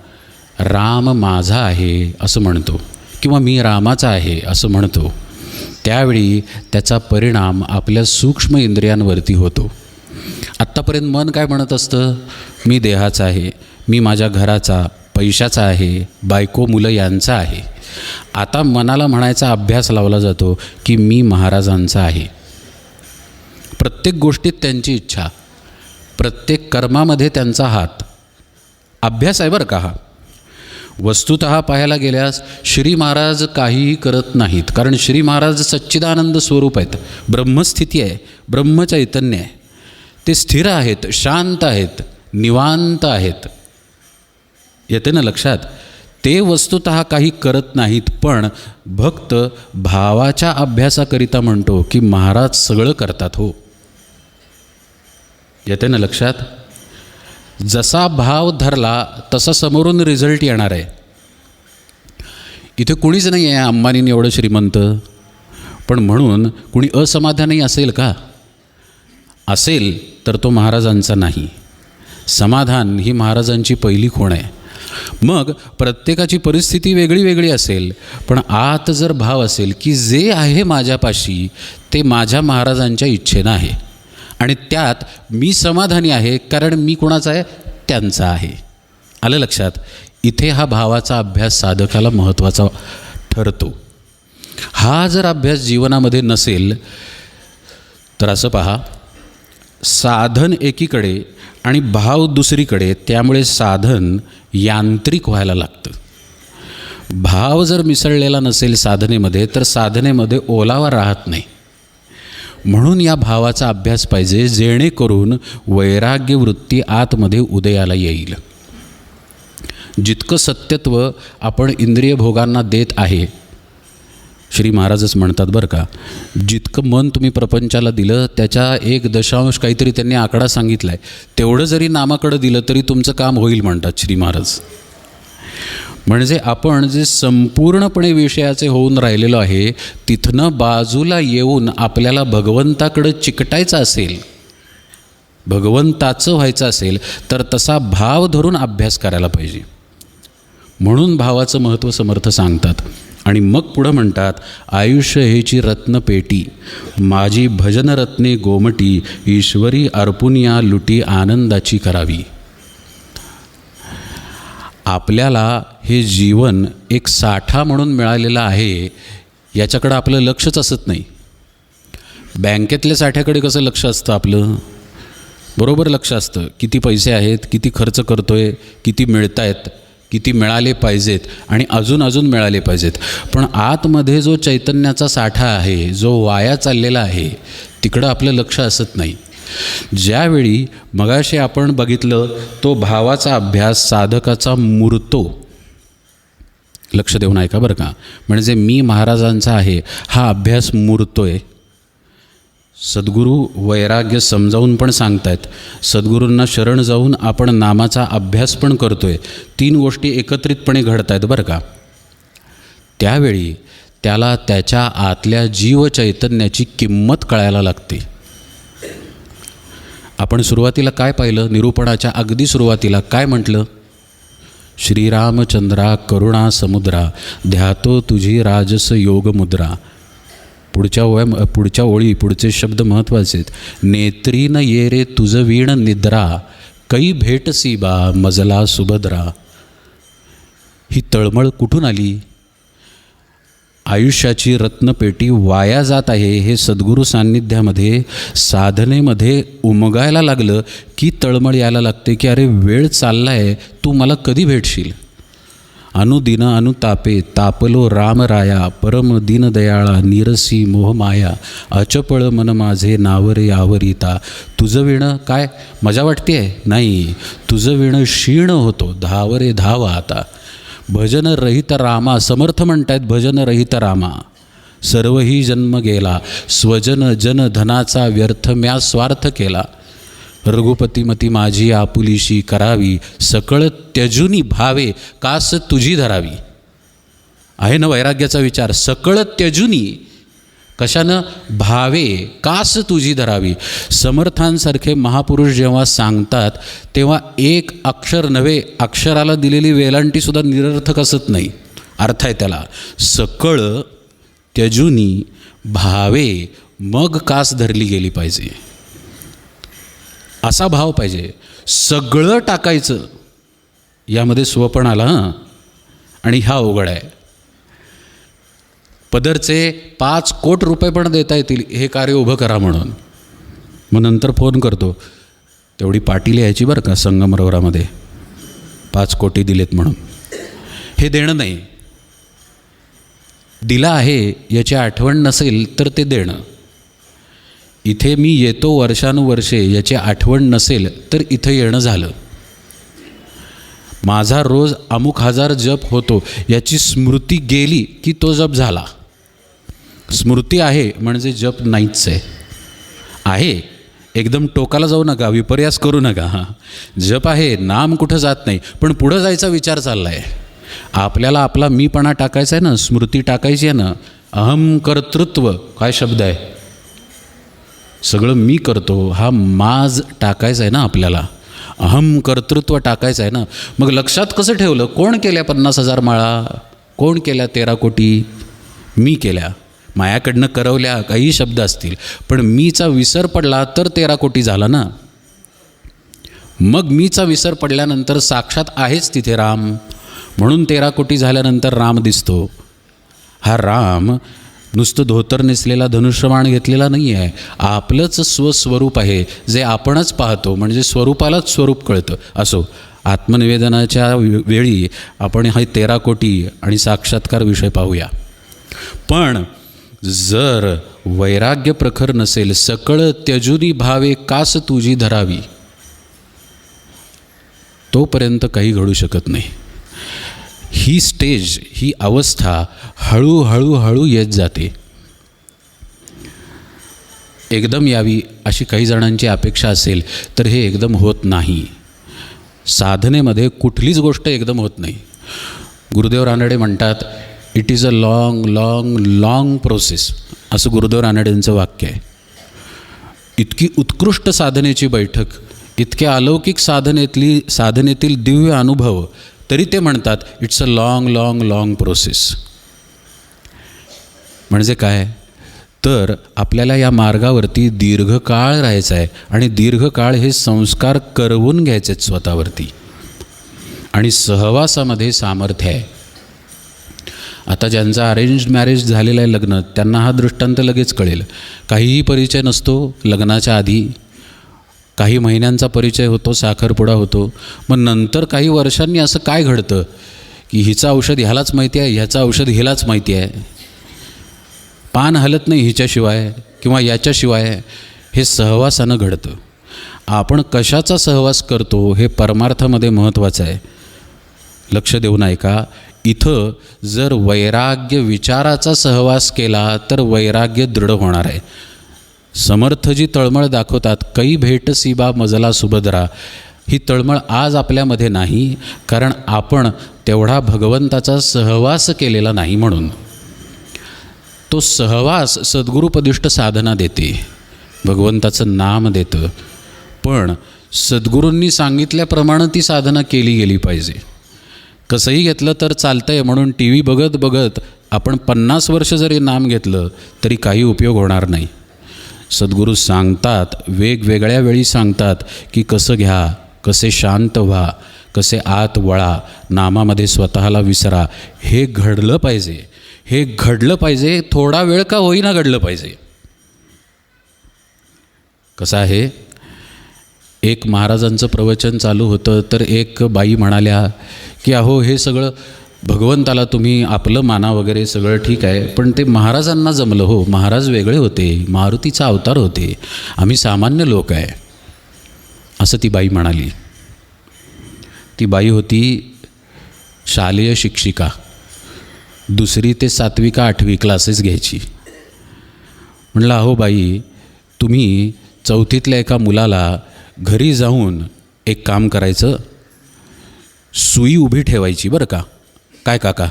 राम माझा आहे असं म्हणतो किंवा मी रामाचा आहे असं म्हणतो, त्यावेळी त्याचा परिणाम आपल्या सूक्ष्म इंद्रियांवरती होतो. आत्तापर्यंत मन काय म्हणत असतं, मी देहाचा आहे, मी माझ्या घराचा, पैशाचा आहे, बायको मुलं यांचा आहे. आता मनाला म्हणायचा अभ्यास लावला जातो की मी महाराजांचा आहे. प्रत्येक गोष्टीत त्यांची इच्छा, प्रत्येक कर्मामध्ये त्यांचा हात. अभ्यास आहे बरं का हा. वस्तुतः पाहायला गेल्यास श्री महाराज काहीही करत नाहीत, कारण श्री महाराज सच्चिदानंद स्वरूप आहेत, ब्रह्मस्थिती आहे, ब्रह्मचैतन्य आहे. ते स्थिर आहेत, शांत आहेत, निवांत आहेत. येते ना लक्षात. ते वस्तुतः काही करत नाहीत, पण भक्त भावाच्या अभ्यासाकरिता म्हणतो की महाराज सगळं करतात हो. येते ना लक्षात. जसा भाव धरला तसा समोरून रिझल्ट येणार आहे. इथे कुणीच नाही आहे अंबानीने एवढं श्रीमंत, पण म्हणून कुणी असमाधानी असेल का? असेल तर तो महाराजांचा नाही. समाधान ही महाराजांची पहिली खूण आहे. मग प्रत्येकाची परिस्थिती वेगळी वेगळी असेल, पण आत जर भाव असेल की जे आहे माझ्यापाशी ते माझ्या महाराजांच्या इच्छेनं आहे आणि त्यात मी समाधानी आहे, कारण मी कोणाचा आहे? त्यांचा आहे. आलं लक्षात. इथे हा भावाचा अभ्यास साधकाला महत्त्वाचा ठरतो. हा जर अभ्यास जीवनामध्ये नसेल तर असं पहा, साधन एकीकडे आणि भाव दुसरीकडे, त्यामुळे साधन यांत्रिक व्हायला लागतं. भाव जर मिसळलेला नसेल साधनेमध्ये तर साधनेमध्ये ओलावा राहत नाही. म्हणून या भावाचा अभ्यास पाहिजे, जेणेकरून वैराग्य वृत्ती आतमध्ये उदयाला येईल. जितकं सत्यत्व आपण इंद्रिय भोगांना देत आहे, श्री महाराजच म्हणतात बरं का, जितकं मन तुम्ही प्रपंचाला दिलं त्याच्या 1 काहीतरी त्यांनी आकडा सांगितला आहे, तेवढं जरी नामाकडं दिलं तरी तुमचं काम होईल म्हणतात श्री महाराज. म्हणजे आपण जे संपूर्णपणे विषयाचे होऊन राहिलेलो आहे, तिथनं बाजूला येऊन आपल्याला भगवंताकडं चिकटायचं असेल, भगवंताचं व्हायचं असेल, तर तसा भाव धरून अभ्यास करायला पाहिजे. म्हणून भावाचं महत्त्व समर्थ सांगतात. आणि मग पुढं म्हणतात, आयुष्य हेची रत्नपेटी, माझी भजनरत्ने गोमटी, ईश्वरी अर्पुनिया लुटी आनंदाची करावी. आपल्याला हे जीवन एक साठा म्हणून मिळालेलं आहे, याच्याकडं आपलं लक्षच असत नाही. बँकेतल्या साठ्याकडे कसं लक्ष असतं आपलं? बरोबर लक्ष असतं. किती पैसे आहेत, किती खर्च करतो आहे, किती मिळत आहेत, किती मिळाले पाहिजेत आणि अजून अजून मिळाले पाहिजेत. पण आतमध्ये जो चैतन्याचा साठा आहे, जो वाया चाललेला आहे, तिकडं आपलं लक्ष असत नाही. ज्यावेळी मगाशी आपण बघितलं तो भावाचा अभ्यास साधकाचा मुरतो. लक्ष देऊन ऐका बरं का. म्हणजे मी महाराजांचा आहे हा अभ्यास मुरतोय. सद्गुरू वैराग्य समजावून पण सांगतायत. सद्गुरूंना शरण जाऊन आपण नामाचा अभ्यास पण करतोय. 3 गोष्टी एकत्रितपणे घडत आहेत बरं का. त्यावेळी त्याला त्याच्या आतल्या जीव चैतन्याची किंमत कळायला लागते. आपण सुरुवातीला काय पाहिलं? निरूपणाच्या अगदी सुरुवातीला काय म्हटलं? श्रीरामचंद्रा करुणा समुद्रा ध्यातो तुझी राजस योग मुद्रा. पुढच्या ओळी, पुढचे शब्द महत्त्वाचे आहेत. नेत्री न ये रे तुझ वीण निद्रा कै भेटसी बा मजला सुभद्रा. ही तळमळ कुठून आली? आयुष्याची रत्नपेटी वाया जात आहे हे सद्गुरू सान्निध्यामध्ये, साधनेमध्ये उमगायला लागलं की तळमळ यायला लागते की अरे वेळ चालला आहे, तू मला कधी भेटशील. अनुदिन अनुतापे तापलो रामराया परम दीनदयाळा निरसी मोहमाया अचपळ मन माझे नावरे आवरिता. तुझं विणं काय मजा वाटते आहे? नाही, तुझं विणं क्षीण होतो, धावरे धावा आता. भजन रहित रामा, समर्थ म्हणतायत भजन रहित रामा. सर्वही जन्म गेला स्वजन जन धनाचा व्यर्थ म्या स्वार्थ केला. रघुपतीमती माझी आपुलीशी करावी सकळ त्यजुनी भावे कास तुझी धरावी. आहे ना वैराग्याचा विचार? सकळ त्यजुनी, कशानं? भावे कास तुझी धरावी. समर्थांसारखे महापुरुष जेव्हा सांगतात तेव्हा एक अक्षर नव्हे, अक्षराला दिलेली वेलांटीसुद्धा निरर्थक असत नाही. अर्थ आहे त्याला. सकळ त्यजुनी भावे, मग कास धरली गेली पाहिजे, असा भाव पाहिजे. सगळं टाकायचं, यामध्ये स्वपण आला हां. आणि हा अवघड आहे. पदरचे 5 कोटी रुपये पण देता येतील हे कार्य उभं करा म्हणून. मग नंतर फोन करतो, तेवढी पाटी लिहायची बरं का संगमरवरामध्ये, 5 कोटी दिलेत म्हणून. हे देणं नाही. दिला आहे याची आठवण नसेल तर ते देणं. इथे मी येतो वर्षानुवर्षे याची आठवण नसेल तर इथं येणं झालं. माझा रोज अमुक हजार जप होतो याची स्मृती गेली की तो जप झाला. स्मृती आहे म्हणजे जप नाहीच आहे. आहे एकदम टोकाला जाऊ नका, विपर्यास करू नका. हां, जप आहे, नाम कुठं जात नाही, पण पुढं जायचा विचार चालला आहे. आपल्याला आपला मीपणा टाकायचा आहे ना, स्मृती टाकायची आहे ना. अहम कर्तृत्व काय शब्द आहे? सगळं मी करतो हा माज टाकायचा आहे ना आपल्याला. अहम कर्तृत्व टाकायचं आहे ना. मग लक्षात कसं ठेवलं? कोण केल्या 50,000 माळा? कोण केल्या 13 कोटी? मी केल्या. मायाकडनं करवल्या काही शब्द असतील, पण मीचा विसर पडला तर 13 कोटी झाला ना. मग मीचा विसर पडल्यानंतर साक्षात आहेच तिथे राम, म्हणून 13 कोटी झाल्यानंतर राम दिसतो. हा राम नुसतं धोतर नेसलेला धनुष्यबाण घेतलेला नाही आहे, आपलंच स्वस्वरूप आहे जे आपणच पाहतो. म्हणजे स्वरूपालाच स्वरूप कळतं. असो, आत्मनिवेदनाच्या वेळी आपण हा 13 कोटी आणि साक्षात्कार विषय पाहूया. पण जर वैराग्य प्रखर नसेल, सकळ त्यजुनी भावे कास तुझी धरावी, तोपर्यंत काही घडू शकत नाही. ही स्टेज, ही अवस्था हळूहळू येत जाते. एकदम यावी अशी काही जणांची अपेक्षा असेल तर हे एकदम होत नाही. साधनेमध्ये कुठलीच गोष्ट एकदम होत नाही. गुरुदेव रानडे म्हणतात, it is a long long long process, असं गुरुदेव रानडेंचं वाक्य आहे. इतकी उत्कृष्ट साधनेची बैठक, इतक्या अलौकिक साधनेतील दिव्य अनुभव, तरी ते म्हणतात it's a long long long process. म्हणजे काय? तर आपल्याला या मार्गावरती दीर्घकाळ राहायचं आहे आणि दीर्घकाळ हे संस्कार करवून घ्यायचे आहेत स्वतःवरती. आणि सहवासामध्ये सामर्थ्य आहे. आता ज्यांचं अरेंज्ड मॅरेज झालेलं आहे लग्न, त्यांना हा दृष्टांत लगेच कळेल. काहीही परिचय नसतो लग्नाच्या आधी, काही महिन्यांचा परिचय होतो, साखरपुडा होतो. मग नंतर काही वर्षांनी असं काय घडतं की हिचं औषध ह्यालाच माहिती आहे, ह्याचं औषध हिलाच माहिती आहे, पान हलत नाही हिच्याशिवाय किंवा याच्याशिवाय. हे सहवासानं घडतं. आपण कशाचा सहवास करतो हे परमार्थामध्ये महत्त्वाचं आहे. लक्ष देऊन ऐका. इथं जर वैराग्य विचाराचा सहवास केला तर वैराग्य दृढ होणार आहे. समर्थजी तळमळ दाखवतात, कै भेटसी बा मजला सुभद्रा. ही तळमळ आज आपल्यामध्ये नाही, कारण आपण तेवढा भगवंताचा सहवास केलेला नाही. म्हणून तो सहवास सद्गुरुपदिष्ट साधना देते, भगवंताचं नाम देतं. पण सद्गुरूंनी सांगितल्याप्रमाणे ती साधना केली गेली पाहिजे. कसंही घेतलं तर चालतं आहे म्हणून टी व्ही बघत बघत आपण 50 वर्ष जरी नाम घेतलं तरी काही उपयोग होणार नाही. सद्गुरू सांगतात, वेगवेगळ्या वेळी सांगतात की कसं घ्या, कसे शांत व्हा, कसे आत वळा, नामामध्ये स्वतःला विसरा. हे घडलं पाहिजे, हे घडलं पाहिजे. थोडा वेळ का होईना घडलं पाहिजे. कसं आहे, एक महाराजांचं प्रवचन चालू होतं तर एक बाई म्हणाल्या की अहो हे सगळं भगवंताला तुम्ही आपलं माना वगैरे सगळं ठीक आहे, पण ते महाराजांना जमलं हो. महाराज वेगळे होते, मारुतीचा अवतार होते, आम्ही सामान्य लोक आहे, असं ती बाई म्हणाली. ती बाई होती शालेय शिक्षिका, 2री ते 7वी का 8वी क्लासेस घ्यायची. म्हणलं अहो बाई, तुम्ही 4थीतल्या एका मुलाला घरी जाऊन एक काम करायचं, सुई उभी ठेवायची बरं का. काय काका,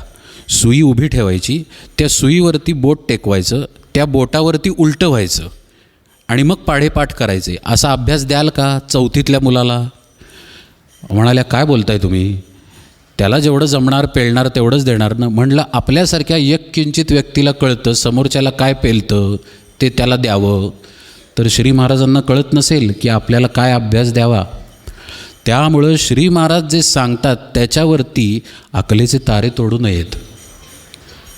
सुई उभी ठेवायची, त्या सुईवरती बोट टेकवायचं, त्या बोटावरती उलटं व्हायचं आणि मग पाढेपाठ करायचे. असा अभ्यास द्याल का 4थीतल्या मुलाला? म्हणाल्या काय बोलताय तुम्ही, त्याला जेवढं जमणार पेलणार तेवढंच देणार ना. म्हणलं आपल्यासारख्या एक किंचित व्यक्तीला कळतं समोरच्याला काय पेलतं ते त्याला द्यावं, तर श्री महाराजांना कळत नसेल की आपल्याला काय अभ्यास द्यावा. त्यामुळं श्री महाराज जे सांगतात त्याच्यावरती अकलेचे तारे तोडू नयेत,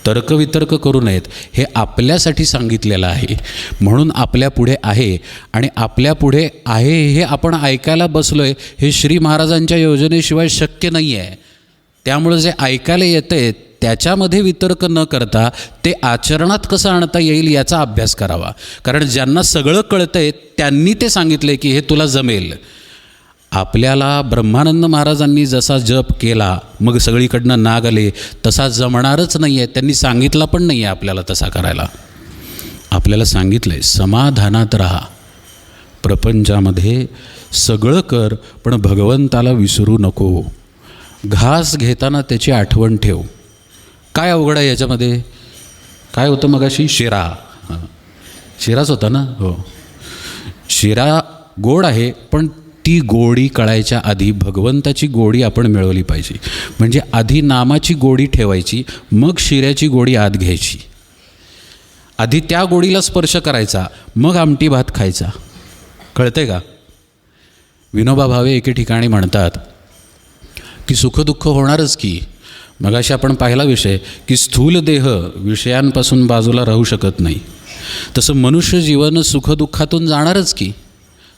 तर्कवितर्क करू नयेत. हे आपल्यासाठी सांगितलेलं आहे म्हणून आपल्यापुढे आहे, आणि आपल्यापुढे आहे हे आपण ऐकायला बसलो आहे, हे श्री महाराजांच्या योजनेशिवाय शक्य नाही आहे. त्यामुळं जे ऐकायला येतं आहे त्याच्यामध्ये वितर्क न करता ते आचरणात कसं आणता येईल याचा अभ्यास करावा. कारण ज्यांना सगळं कळतं आहे त्यांनी ते सांगितले की हे तुला जमेल. आपल्याला ब्रह्मानंद महाराजांनी जसा जप केला मग सगळीकडनं नाग आले तसा जमणारच नाही आहे. त्यांनी सांगितला पण नाही आहे आपल्याला तसा करायला. आपल्याला सांगितलं आहे समाधानात राहा, प्रपंचामध्ये सगळं कर पण भगवंताला विसरू नको. घास घेताना त्याची आठवण ठेव. काय अवघड आहे याच्यामध्ये? काय होतं मगाशी? शिरा, शिराच होता ना. हो, शिरा गोड आहे, पण ती गोडी कळायच्या आधी भगवंताची गोडी आपण मिळवली पाहिजे. म्हणजे आधी नामाची गोडी ठेवायची, मग शिऱ्याची गोडी आत घ्यायची. आधी त्या गोडीला स्पर्श करायचा, मग आमटी भात खायचा. कळतंय का? विनोबा भावे एके ठिकाणी म्हणतात की सुखदुःख होणारच की. मगाशी आपण पाहिला विषय की स्थूल देह विषयांपासून बाजूला राहू शकत नाही, तसं मनुष्य जीवन सुखदुःखातून जाणारच की.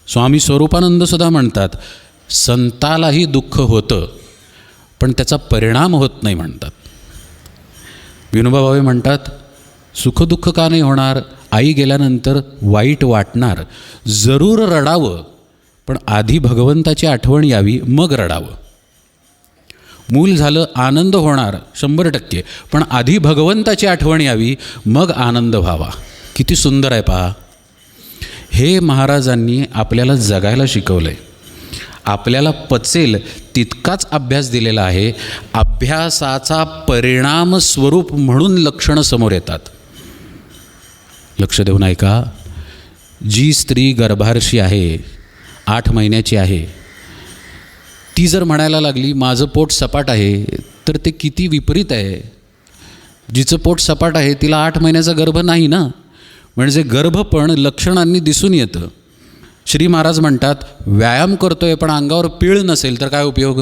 स्वामी स्वरूपानंदसुद्धा म्हणतात संतालाही दुःख होतं पण त्याचा परिणाम होत नाही म्हणतात. विनोबा भावे म्हणतात सुखदुःख का नाही होणार? आई गेल्यानंतर वाईट वाटणार, जरूर रडावं, पण आधी भगवंताची आठवण यावी मग रडावं. मूल झालं आनंद होणार 100%, पण आधी भगवंताची आठवण यावी मग आनंद व्हावा. किती सुंदर आहे पहा. हे महाराजांनी आपल्याला जगायला शिकवलं आहे. आपल्याला पचेल तितकाच अभ्यास दिलेला आहे. अभ्यासाचा परिणाम स्वरूप म्हणून लक्षणं समोर येतात. लक्ष देऊन ऐका. जी स्त्री गर्भारशी आहे, 8 महिन्याची आहे, ती जर म्हणायला लागली माझं पोट सपाट आहे, तर ते किती विपरीत आहे. जिचं पोट सपाट आहे तिला 8 महिन्याचा गर्भ नाही ना. म्हणजे गर्भ पण लक्षणांनी दिसून येतं. श्री महाराज म्हणतात व्यायाम करतोय पण अंगावर पीळ नसेल तर काय उपयोग?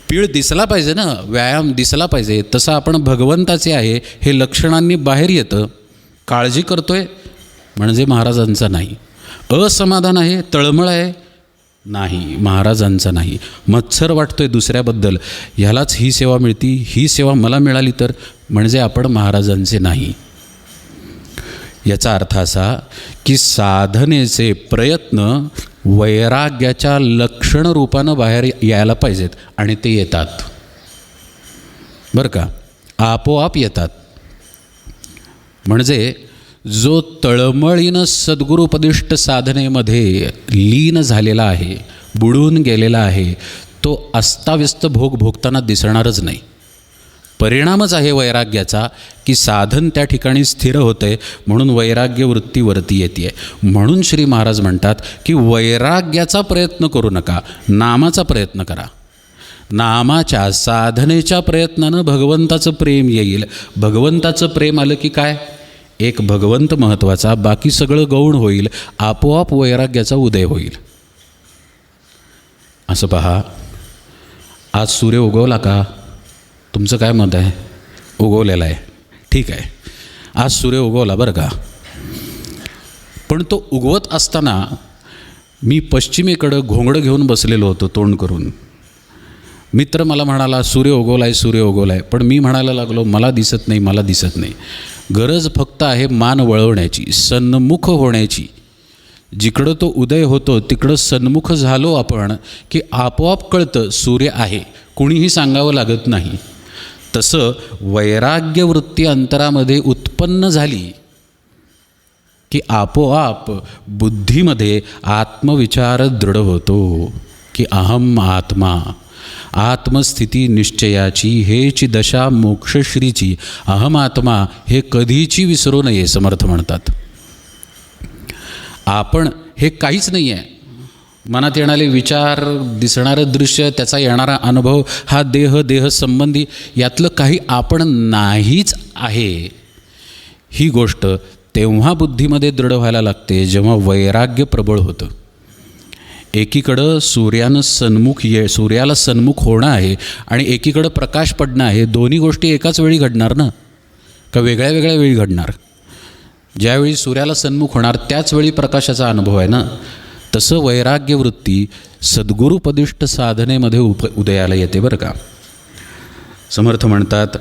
पीळ दिसला पाहिजे ना, व्यायाम दिसला पाहिजे. तसं आपण भगवंताचे आहे हे लक्षणांनी बाहेर येतं. काळजी करतोय म्हणजे महाराजांचं नाही. असमाधान आहे, तळमळ आहे, नाही, महाराजांचं नाही. मत्सर वाटतोय दुसऱ्याबद्दल, ह्यालाच ही सेवा मिळती, ही सेवा मला मिळाली तर, म्हणजे आपण महाराजांचे नाही. याचा अर्थ असा की साधनेचे प्रयत्न वैराग्याच्या लक्षण रूपानं बाहेर यायला पाहिजेत, आणि ते येतात बरं का, आपोआप येतात. म्हणजे जो तळमळीनं सद्गुरुपदिष्ट साधनेमध्ये लीन झालेला आहे, बुडून गेलेला आहे, तो अस्ताव्यस्त भोग भोगताना दिसणारच नाही. परिणामच आहे वैराग्याचा की साधन त्या ठिकाणी स्थिर होतं आहे, म्हणून वैराग्य वृत्ती वरती येते आहे. म्हणून श्री महाराज म्हणतात की वैराग्याचा प्रयत्न करू नका, नामाचा प्रयत्न करा. नामाच्या साधनेच्या प्रयत्नानं भगवंताचं प्रेम येईल. भगवंताचं प्रेम आलं की काय, एक भगवंत महत्त्वाचा, बाकी सगळं गौण होईल, आपोआप वैराग्याचा उदय होईल. असं पहा, आज सूर्य उगवला का? तुमचं काय मत आहे? उगवलेला आहे, ठीक आहे, आज सूर्य उगवला बरं का. पण तो उगवत असताना मी पश्चिमेकडं घोंगडं घेऊन बसलेलो होतो तोंड करून. मित्र मला म्हणाला सूर्य उगवला आहे, सूर्य उगवला आहे. पण मी म्हणायला लागलो मला दिसत नाही, मला दिसत नाही. गरज फक्त आहे मान वळवण्याची, सन्मुख होण्याची. जिकडं तो उदय होतो तिकडं सन्मुख झालो आपण की आपोआप कळतं सूर्य आहे, कुणीही सांगावं लागत नाही. तसं वैराग्यवृत्ती अंतरामध्ये उत्पन्न झाली की आपोआप बुद्धीमध्ये आत्मविचार दृढ होतो की अहम आत्मा, आत्मस्थिती निश्चयाची हेची दशा मोक्षश्रीची, अहम आत्मा हे कधीची विसरू नये समर्थ म्हणतात. आपण हे काहीच नाही आहे. मनात येणारे विचार, दिसणारं दृश्य, त्याचा येणारा अनुभव, हा देहसंबंधी, यातलं काही आपण नाहीच आहे. ही गोष्ट तेव्हा बुद्धीमध्ये दृढ व्हायला लागते जेव्हा वैराग्य प्रबळ होतं. एकीकडं सूर्याला सन्मुख होणं आहे आणि एकीकडं प्रकाश पडणं आहे. दोन्ही गोष्टी एकाच वेळी घडणार ना, का वेगळ्या वेगळ्या वेळी घडणार? ज्यावेळी सूर्याला सन्मुख होणार त्याच वेळी प्रकाशाचा अनुभव आहे ना. तसं वैराग्यवृत्ती सद्गुरुपदिष्ट साधनेमध्ये उदयाला येते बरं का. समर्थ म्हणतात,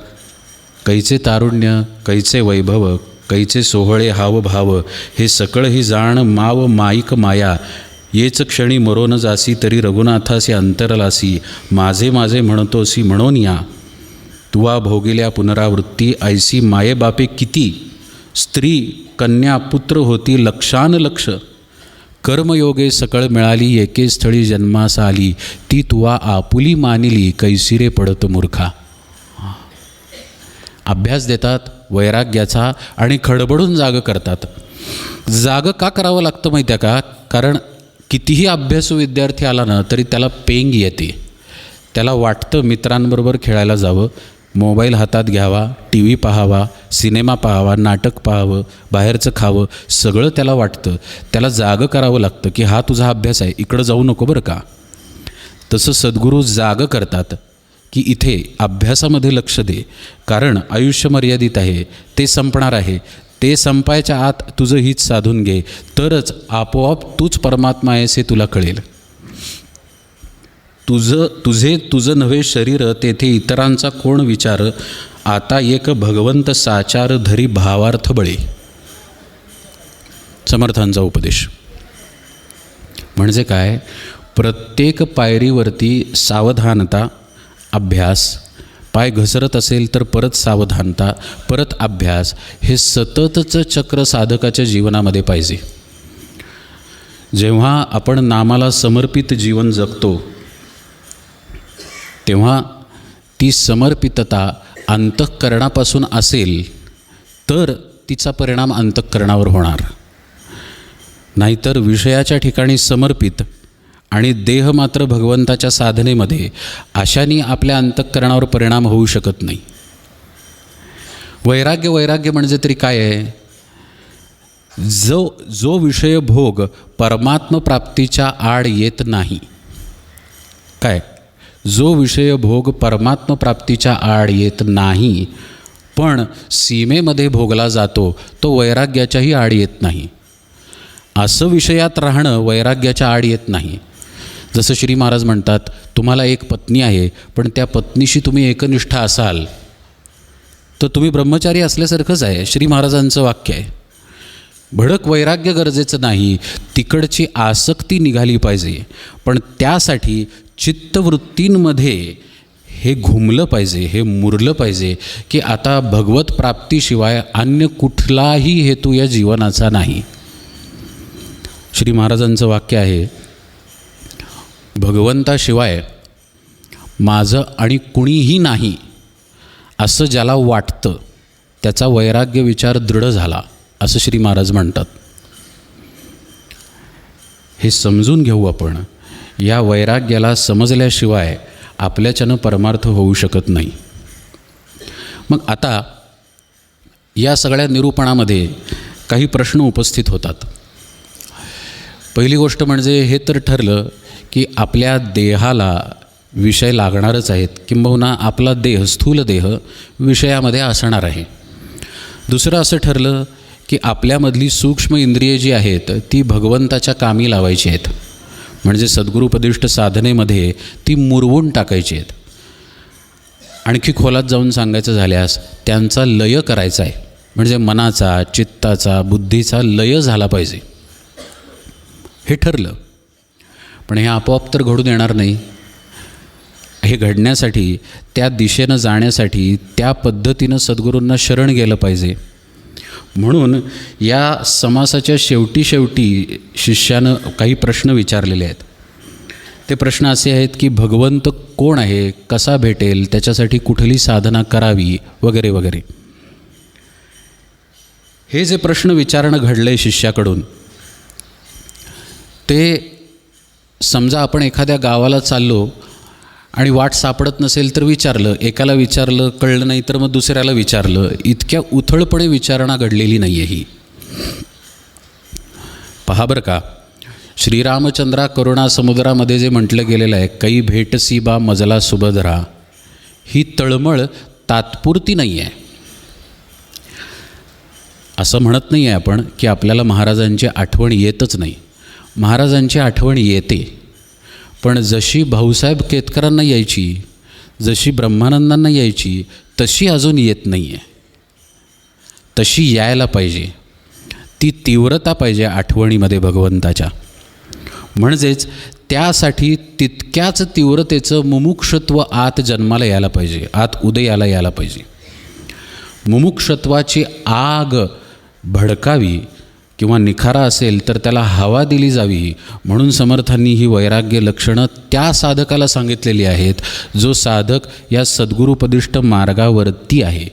कैचे तारुण्य, कैचे वैभव, कैचे सोहळे हावभाव, हे सकळही जाण माव माईक माया, येच क्षणी मरोन जासी तरी रघुनाथासी अंतरलासी, माझे माझे म्हणतोसी म्हणून या, तुवा भोगिल्या पुनरावृत्ती, ऐसी माये बापे किती, स्त्री कन्या पुत्र होती लक्षान लक्ष, कर्मयोगे सकळ मिळाली एके स्थळी जन्मास आली, ती तुवा आपुली मानिली कैसिरे पडत मूर्खा. अभ्यास देतात वैराग्याचा आणि खडबडून जाग करतात. जाग का करावं लागतं माहिती आहे का? कारण कितीही अभ्यासू विद्यार्थी आला ना तरी त्याला पेंग येते. त्याला वाटतं मित्रांबरोबर खेळायला जावं, मोबाईल हातात घ्यावा, टी व्ही पाहावा, सिनेमा पाहावा, नाटक पाहावं, बाहेरचं खावं, सगळं त्याला वाटतं. त्याला जागं करावं लागतं की हा तुझा अभ्यास आहे, इकडं जाऊ नको बरं का. तसं सद्गुरू जागं करतात की इथे अभ्यासामध्ये लक्ष दे, कारण आयुष्य मर्यादित आहे, ते संपणार आहे. ते संपायच्या आत तुझं हित साधून घे, तरच आपोआप तूच परमात्मा आहेस हे तुला कळेल. तुझं नव्हे शरीर, तेथे इतरांचा कोण विचार, आता एक भगवंत साचार धरी भावार्थ बळे. समर्थांचा उपदेश म्हणजे काय? प्रत्येक पायरीवरती सावधानता, अभ्यास, पाय घसरत असेल तर परत सावधानता, परत अभ्यास, हे सततचं चक्र साधकाच्या जीवनामध्ये पाहिजे. जेव्हा आपण नामाला समर्पित जीवन जगतो तेव्हा ती समर्पितता अंतःकरणापासून असेल तर तिचा परिणाम अंतःकरणावर होणार. नाहीतर विषयाच्या ठिकाणी समर्पित आणि देह मात्र भगवंताच्या साधनेमध्ये, अशाने आपल्या अंतःकरणावर परिणाम होऊ शकत नाही. वैराग्य म्हणजे तरी काय आहे? जो विषय भोग परमात्मप्राप्तीच्या आड येत नाही. काय? जो विषय भोग परमात्मप्राप्तीच्या आड येत नाही पण सीमेमध्ये भोगला जातो तो वैराग्याच्याही आड येत नाही. असं विषयात राहणं वैराग्याच्या आड येत नाही. जसं श्री महाराज म्हणतात, तुम्हाला एक पत्नी आहे पण त्या पत्नीशी तुम्ही एकनिष्ठ असाल तर तुम्ही ब्रह्मचारी असल्यासारखंच आहे. श्री महाराजांचं वाक्य आहे. भडक वैराग्य गरजेचं नाही, तिकडची आसक्ती निघाली पाहिजे. पण त्यासाठी चित्तवृत्तींमध्ये हे घुमलं पाहिजे, हे मुरलं पाहिजे की आता भगवत प्राप्तीशिवाय अन्य कुठलाही हेतू या जीवनाचा नाही. श्री महाराजांचं वाक्य आहे, भगवंताशिवाय माझं आणि कुणीही नाही असं ज्याला वाटतं त्याचा वैराग्य विचार दृढ झाला, असं श्री महाराज म्हणतात. हे समजून घेऊ आपण. या वैराग्याला समजल्याशिवाय आपल्याच्यानं परमार्थ होऊ शकत नाही. मग आता या सगळ्या निरूपणामध्ये काही प्रश्न उपस्थित होतात. पहिली गोष्ट म्हणजे हे तर ठरलं की आपल्या देहाला विषय लागणारच आहेत, किंबहुना आपला देह, स्थूल देह विषयामध्ये असणार आहे. दुसरं असं ठरलं की आपल्यामधली सूक्ष्म इंद्रिये जी आहेत ती भगवंताच्या कामी लावायची आहेत, म्हणजे सद्गुरुपदिष्ट साधनेमध्ये ती मुरवून टाकायची आहेत. आणखी खोलात जाऊन सांगायचं झाल्यास त्यांचा लय करायचा आहे, म्हणजे मनाचा, चित्ताचा, बुद्धीचा लय झाला पाहिजे. हे ठरलं. पण हे आपोआप तर घडून येणार नाही. हे घडण्यासाठी, त्या दिशेनं जाण्यासाठी त्या पद्धतीनं सद्गुरूंना शरण गेलं पाहिजे. म्हणून या समासाच्या शेवटी शिष्यानं काही प्रश्न विचारलेले आहेत. ते प्रश्न असे आहेत की भगवंत कोण आहे, कसा भेटेल, त्याच्यासाठी कुठली साधना करावी, वगैरे वगैरे. हे जे प्रश्न विचारणं घडलं आहे शिष्याकडून, ते समजा आपण एखाद्या गावाला चाललो आणि वाट सापडत नसेल तर विचारलं, एकाला विचारलं, कळलं नाही तर मग दुसऱ्याला विचारलं. इतक्या उथळपणे विचारणा घडलेली नाही आहे ही. पहा बरं का, श्रीरामचंद्रा करुणा समुद्रामध्ये जे म्हटलं गेलेलं आहे, कै भेटसी बा मजला सुभद्रा, ही तळमळ तात्पुरती नाही आहे. असं म्हणत नाही आहे आपण की आपल्याला महाराजांची आठवण येतच नाही. महाराजांची आठवण येते, पण जशी भाऊसाहेब केतकरांना यायची, जशी ब्रह्मानंदांना यायची, तशी अजून येत नाही आहे. तशी यायला पाहिजे. ती तीव्रता पाहिजे आठवणीमध्ये भगवंताच्या. म्हणजेच त्यासाठी तितक्याच तीव्रतेचं मुमुक्षत्व आत जन्माला यायला पाहिजे, आत उदयाला यायला पाहिजे. मुमुक्षत्वाची आग भडकावी किंवा निखारा असेल तर त्याला हवा दिली जावी. म्हणून समर्थांनी ही वैराग्य लक्षणं त्या साधकाला सांगितलेली आहेत जो साधक या सद्गुरुपदिष्ट मार्गावरती आहे.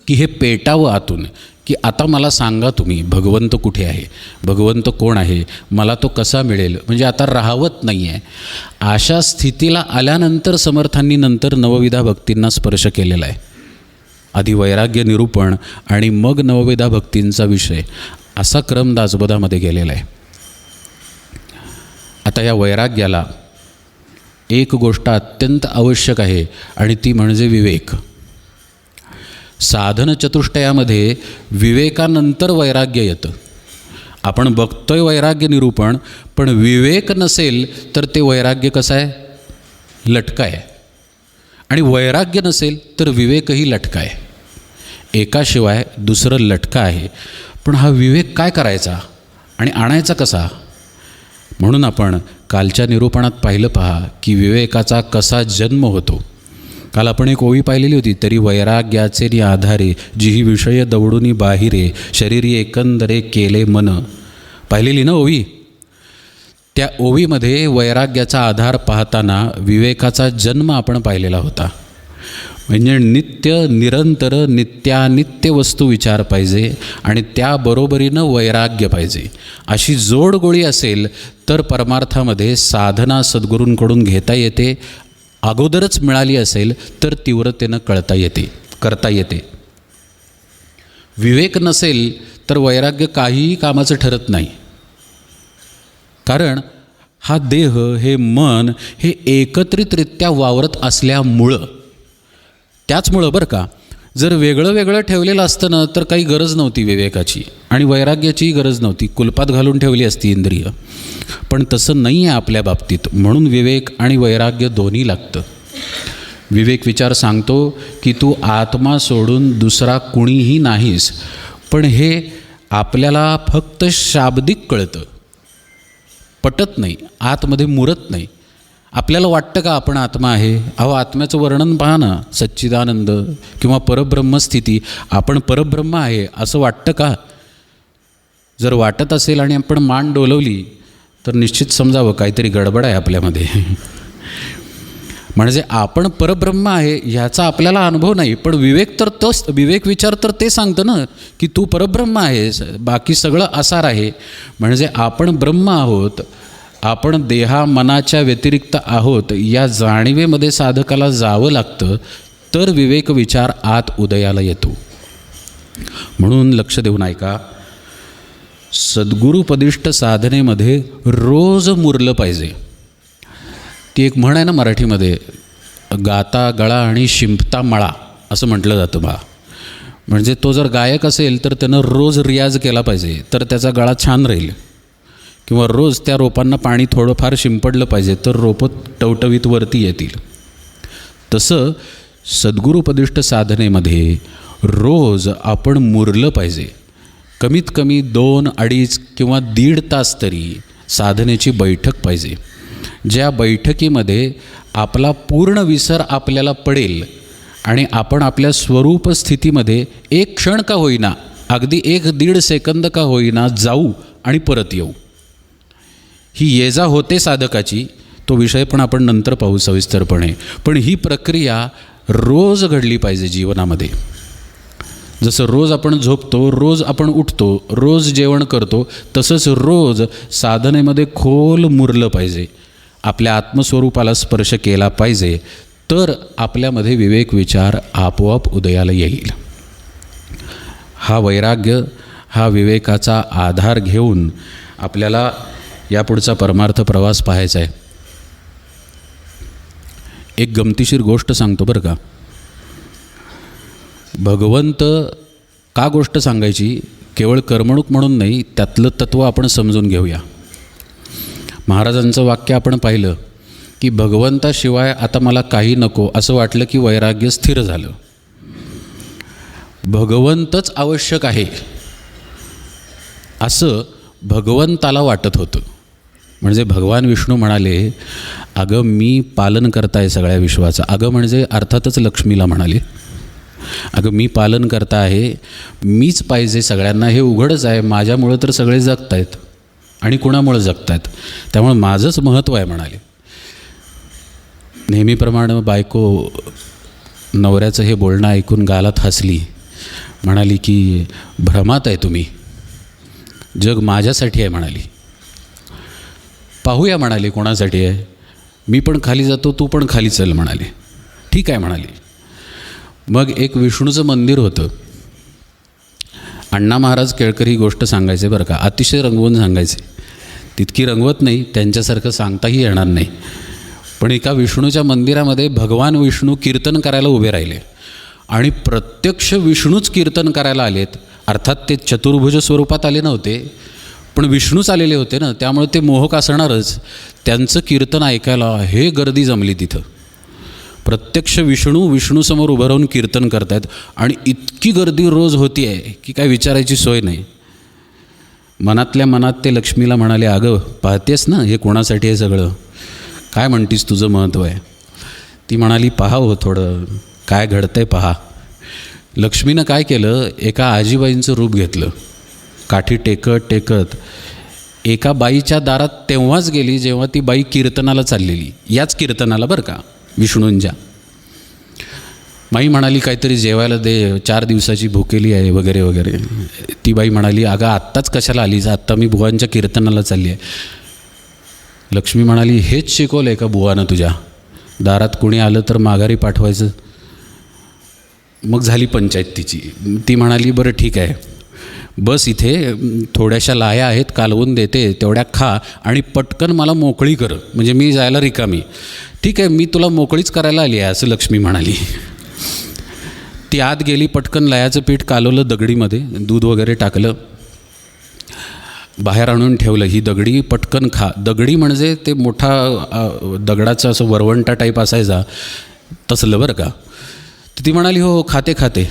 की हे पेटावं आतून की आता मला सांगा तुम्ही, भगवंत कुठे आहे, भगवंत कोण आहे, मला तो कसा मिळेल, म्हणजे आता राहावत नाही आहे. अशा स्थितीला आल्यानंतर समर्थांनी नंतर नवविधा भक्तींना स्पर्श केलेला आहे. आधी वैराग्य निरूपण आणि मग नवविधा भक्तींचा विषय, असा क्रम दासबोधामध्ये गेलेला आहे. आता या वैराग्याला एक गोष्ट अत्यंत आवश्यक आहे आणि ती म्हणजे विवेक. साधन चतुष्टयामध्ये विवेकानंतर वैराग्य येतं. आपण बघतोय वैराग्य निरूपण, पण विवेक नसेल तर ते वैराग्य कसं आहे, लटका आहे. आणि वैराग्य नसेल तर विवेकही लटका आहे. एकाशिवाय दुसरं लटका आहे. पण हा विवेक काय करायचा आणि आणायचा कसा? म्हणून आपण कालच्या निरूपणात पाहिलं पहा की विवेकाचा कसा जन्म होतो. काल आपण एक ओवी पाहिलेली होती, तरी वैराग्याचे नि आधारे जी ही विषय दवडूनी बाहिरे शरीरी एकंदरे केले मन, पाहिलेली ना ओवी. त्या ओवीमध्ये वैराग्याचा आधार पाहताना विवेकाचा जन्म आपण पाहिलेला होता. म्हणजे नित्य निरंतर नित्यानित्य वस्तू विचार पाहिजे आणि त्याबरोबरीनं वैराग्य पाहिजे. अशी जोडगोळी असेल तर परमार्थामध्ये साधना सद्गुरूंकडून घेता येते. अगोदरच मिळाली असेल तर तीव्रतेनं करता येते. विवेक नसेल तर वैराग्य काहीही कामाचं ठरत नाही. कारण हा देह, हे मन हे एकत्रितरित्या वावरत असल्यामुळं, त्याचमुळं बरं का, जर वेगळं वेगळं ठेवलेलं असतं ना तर काही गरज नव्हती विवेकाची आणि वैराग्याचीही गरज नव्हती, कुलपात घालून ठेवली असती इंद्रिय. पण तसं नाही आहे आपल्या बाबतीत, म्हणून विवेक आणि वैराग्य दोन्ही लागतं. विवेक विचार सांगतो की तू आत्मा सोडून दुसरा कुणीही नाहीस, पण हे आपल्याला फक्त शाब्दिक कळतं, पटत नाही, आतमध्ये मुरत नाही. आपल्याला वाटतं का आपण आत्मा आहे? अहो, आत्म्याचं वर्णन पहा ना, सच्चिदानंद किंवा परब्रह्मस्थिती, आपण परब्रह्म आहे असं वाटतं का? जर वाटत असेल आणि आपण मान डोलवली तर निश्चित समजावं काहीतरी गडबड आहे आपल्यामध्ये. म्हणजे आपण परब्रह्म आहे ह्याचा आपल्याला अनुभव नाही, पण विवेक तर तोच, विवेक विचार तर ते सांगतं ना की तू परब्रह्म आहेस, बाकी सगळं आसार आहे. म्हणजे आपण ब्रह्म आहोत, आपण देहा मनाच्या व्यतिरिक्त आहोत, या जाणीवेमध्ये साधकाला जावं लागतं, तर विवेक विचार आत उदयाला येतो. म्हणून लक्ष देऊन ऐका, सद्गुरुपदिष्ट साधनेमध्ये रोज मुरलं पाहिजे. ती एक म्हण आहे ना मराठीमध्ये, गाता गळा आणि शिंपता मळा असं म्हटलं जातं बा. म्हणजे तो जर गायक असेल तर त्यानं रोज रियाज केला पाहिजे, तर त्याचा गळा छान राहील. किंवा रोज त्या रोपांना पाणी थोडंफार शिंपडलं पाहिजे, तर रोपं टवटवीत वरती येतील. तसं सद्गुरुपदिष्ट साधनेमध्ये रोज आपण मुरलं पाहिजे. कमीत कमी 2, 2.5 किंवा 1.5 तास तरी साधनेची बैठक पाहिजे, ज्या बैठकीमध्ये आपला पूर्ण विसर आपल्याला पडेल आणि आपण आपल्या स्वरूप स्थितीमध्ये एक क्षण का होईना, अगदी 1-1.5 सेकंद का होईना जाऊ आणि परत येऊ. ही ये जा होते साधकाची, तो विषय पण आपण नंतर पाहू सविस्तरपणे. पण ही प्रक्रिया रोज घडली पाहिजे जीवनामध्ये. जसं रोज आपण झोपतो, रोज आपण उठतो, रोज जेवण करतो, तसंच रोज साधनेमध्ये खोल मुरलं पाहिजे, आपल्या आत्मस्वरूपाला स्पर्श केला पाहिजे, तर आपल्यामध्ये विवेक विचार आपोआप उदयाला येईल. हा वैराग्य, हा विवेकाचा आधार घेऊन आपल्याला यापुढचा परमार्थ प्रवास पाहायचा आहे. एक गमतीशीर गोष्ट सांगतो बरं का. भगवंत का गोष्ट सांगायची? केवळ करमणूक म्हणून नाही, त्यातलं तत्त्व आपण समजून घेऊया. महाराजांचं वाक्य आपण पाहिलं की भगवंताशिवाय आता मला काही नको असं वाटलं की वैराग्य स्थिर झालं. भगवंतच आवश्यक आहे असं भगवंताला वाटत होतं. म्हणजे भगवान विष्णू म्हणाले, अगं मी पालन करता आहे सगळ्या विश्वाचं. अगं म्हणजे अर्थातच लक्ष्मीला म्हणाले, अगं मी पालन करता आहे, मीच पाहिजे सगळ्यांना, हे उघडच आहे. माझ्यामुळं तर सगळे जगत आहेत आणि कुणामुळं जगत आहेत, त्यामुळं माझंच महत्त्व आहे म्हणाले. नेहमीप्रमाणे बायको नवऱ्याचं हे बोलणं ऐकून गालात हसली, म्हणाली की भ्रमात आहे तुम्ही, जग माझ्यासाठी आहे म्हणाली. पाहूया म्हणाली कोणासाठी आहे, मी पण खाली जातो, तू पण खाली चल म्हणाली. ठीक आहे म्हणाली. मग एक विष्णूचं मंदिर होतं. अण्णा महाराज केळकर ही गोष्ट सांगायचे बरं का, अतिशय रंगवून सांगायचे. तितकी रंगवत नाही, त्यांच्यासारखं सांगताही येणार नाही. पण एका विष्णूच्या मंदिरामध्ये भगवान विष्णू कीर्तन करायला उभे राहिले आणि प्रत्यक्ष विष्णूच कीर्तन करायला आलेत. अर्थात ते चतुर्भुज स्वरूपात आले नव्हते, पण विष्णूच आलेले होते ना, त्यामुळे ते मोहक असणारच. त्यांचं कीर्तन ऐकायला हे गर्दी जमली तिथं. प्रत्यक्ष विष्णूसमोर उभं राहून कीर्तन करतायत आणि इतकी गर्दी रोज होती आहे की काय विचारायची सोय नाही. मनातल्या मनात ते लक्ष्मीला म्हणाले, अगं पाहतेस ना हे कोणासाठी आहे सगळं, काय म्हणतीस तुझं महत्त्व आहे? ती म्हणाली, पहा हो थोडं काय घडतंय पहा. लक्ष्मीनं काय केलं, एका आजीबाईंचं रूप घेतलं. काठी टेकत टेकत एका बाईच्या दारात तेव्हाच गेली जेव्हा ती बाई कीर्तनाला चाललेली, याच कीर्तनाला बरं का, विष्णूंच्या. माई म्हणाली काहीतरी जेवायला दे, 4 दिवसाची भुकेली आहे वगैरे वगैरे. ती बाई म्हणाली, अगं आत्ताच कशाला आलीस, आत्ता मी बुवांच्या कीर्तनाला चालली आहे. लक्ष्मी म्हणाली, हेच शिकवलं आहे का बुवानं तुझ्या? दारात कुणी आलं तर माघारी पाठवायचं. मग झाली पंचायत तिची. ती म्हणाली, बरं ठीक आहे, बस इथे थोड्याशा लाया आहेत कालवून देते, तेवढ्या खा आणि पटकन मला मोकळी कर, म्हणजे मी जायला रिकामी. ठीक आहे, मी तुला मोकळीच करायला आली आहे असं लक्ष्मी म्हणाली. ती आत गेली, पटकन लायाचं पीठ कालवलं दगडीमध्ये, दूध वगैरे टाकलं, बाहेर आणून ठेवलं. ही दगडी पटकन खा. दगडी म्हणजे ते मोठा दगडाचा असं वरवंटा टाईप असायचा तसलं बरं का. तर ती म्हणाली हो खाते खाते,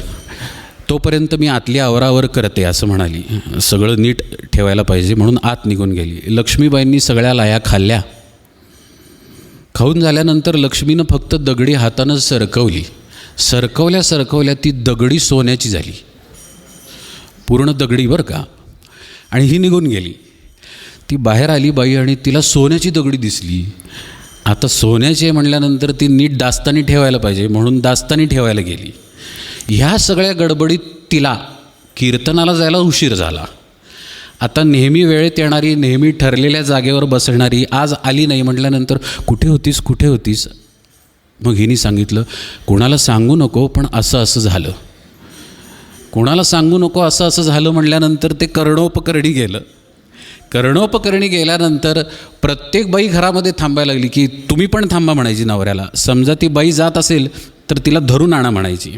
तोपर्यंत मी आतली आवरावर करते असं म्हणाली. सगळं नीट ठेवायला पाहिजे म्हणून आत निघून गेली. लक्ष्मीबाईंनी सगळ्या लाया खाल्ल्या. खाऊन झाल्यानंतर लक्ष्मीनं फक्त दगडी हातानं सरकवली. सरकवल्या ती दगडी सोन्याची झाली, पूर्ण दगडी बरं का. आणि ही निघून गेली. ती बाहेर आली बाई आणि तिला सोन्याची दगडी दिसली. आता सोन्याची आहे म्हटल्यानंतर ती नीट दास्तानी ठेवायला पाहिजे म्हणून दास्तानी ठेवायला गेली. ह्या सगळ्या गडबडीत तिला कीर्तनाला जायला उशीर झाला. आता नेहमी वेळेत येणारी, नेहमी ठरलेल्या जागेवर बसणारी आज आली नाही म्हटल्यानंतर कुठे होतीस. मग हिने सांगितलं कोणाला सांगू नको, पण असं झालं. कोणाला सांगू नको असं झालं म्हटल्यानंतर ते कर्णोपकरणी गेलं. कर्णोपकरणी गेल्यानंतर प्रत्येक बाई घरामध्ये थांबायला लागली की तुम्ही पण थांबा म्हणायची नवऱ्याला. समजा ती बाई जात असेल तर तिला धरून आणा म्हणायची,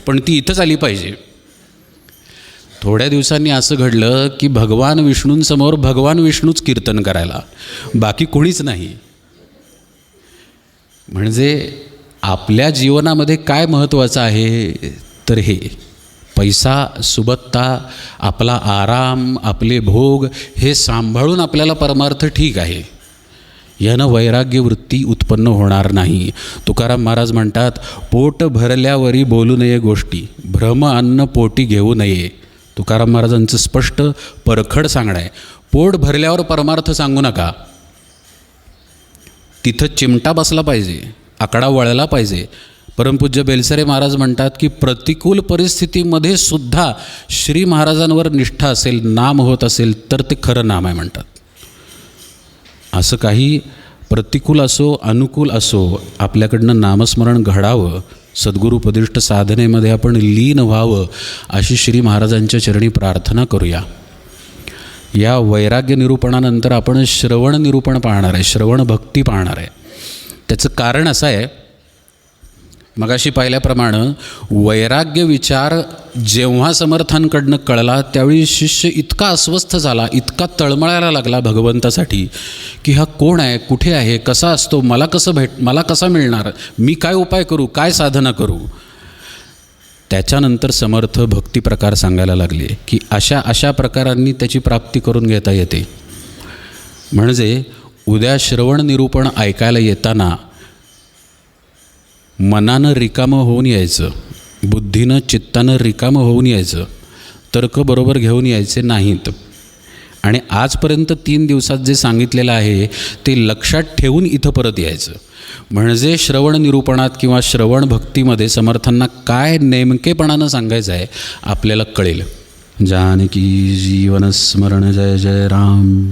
पण ती इथंच आली पाहिजे. थोड्या दिवसांनी असं घडलं की भगवान विष्णूंसमोर भगवान विष्णूच कीर्तन करायला, बाकी कोणीच नाही. म्हणजे आपल्या जीवनामध्ये काय महत्त्वाचं आहे तर हे पैसा, सुबत्ता, आपला आराम, आपले भोग हे सांभाळून आपल्याला परमार्थ ठीक आहे. यानं वैराग्य वृत्ती उत्पन्न होणार नाही. तुकाराम महाराज म्हणतात पोट भरल्यावरी बोलू नये गोष्टी, भ्रम अन्न पोटी घेऊ नये. तुकाराम महाराजांचं स्पष्ट परखड सांगणं आहे. पोट भरल्यावर परमार्थ सांगू नका. तिथं चिमटा बसला पाहिजे, आकडा वळला पाहिजे. परमपूज्य बेलसरे महाराज म्हणतात की प्रतिकूल परिस्थितीमध्ये सुद्धा श्री महाराजांवर निष्ठा असेल, नाम होत असेल तर ते खरं नाम आहे म्हणतात. असं काही प्रतिकूल असो अनुकूल असो आपल्याकडनं नामस्मरण घडावं, सद्गुरुपदिष्ट साधनेमध्ये आपण लीन व्हावं अशी श्री महाराजांच्या चरणी प्रार्थना करूया. या वैराग्य निरूपणानंतर आपण श्रवण निरूपण पाहणार आहे, श्रवण भक्ती पाहणार आहे. त्याचं कारण असं आहे, मगाशी पाहिल्याप्रमाणे वैराग्य विचार जेव्हा समर्थांकडनं कळला त्यावेळी शिष्य इतका अस्वस्थ झाला, इतका तळमळायला लागला भगवंतासाठी की हा कोण आहे, कुठे आहे, कसा असतो, मला कसा मिळणार, मी काय उपाय करू, काय साधना करू. त्याच्यानंतर समर्थ भक्ती प्रकार सांगायला लागले की अशा प्रकारांनी त्याची प्राप्ती करून घेता येते. म्हणजे उद्या श्रवण निरूपण ऐकायला येताना मनानं रिकामं होऊन यायचं, बुद्धीनं चित्तानं रिकामं होऊन यायचं, तर्क बरोबर घेऊन यायचे नाहीत. आणि आजपर्यंत 3 दिवसात जे सांगितलेलं आहे ते लक्षात ठेवून इथं परत यायचं. म्हणजे श्रवण निरूपणात किंवा श्रवण भक्तीमध्ये समर्थांना काय नेमकेपणानं सांगायचं आहे आपल्याला कळेल. जानकी जीवन स्मरण जय जय राम.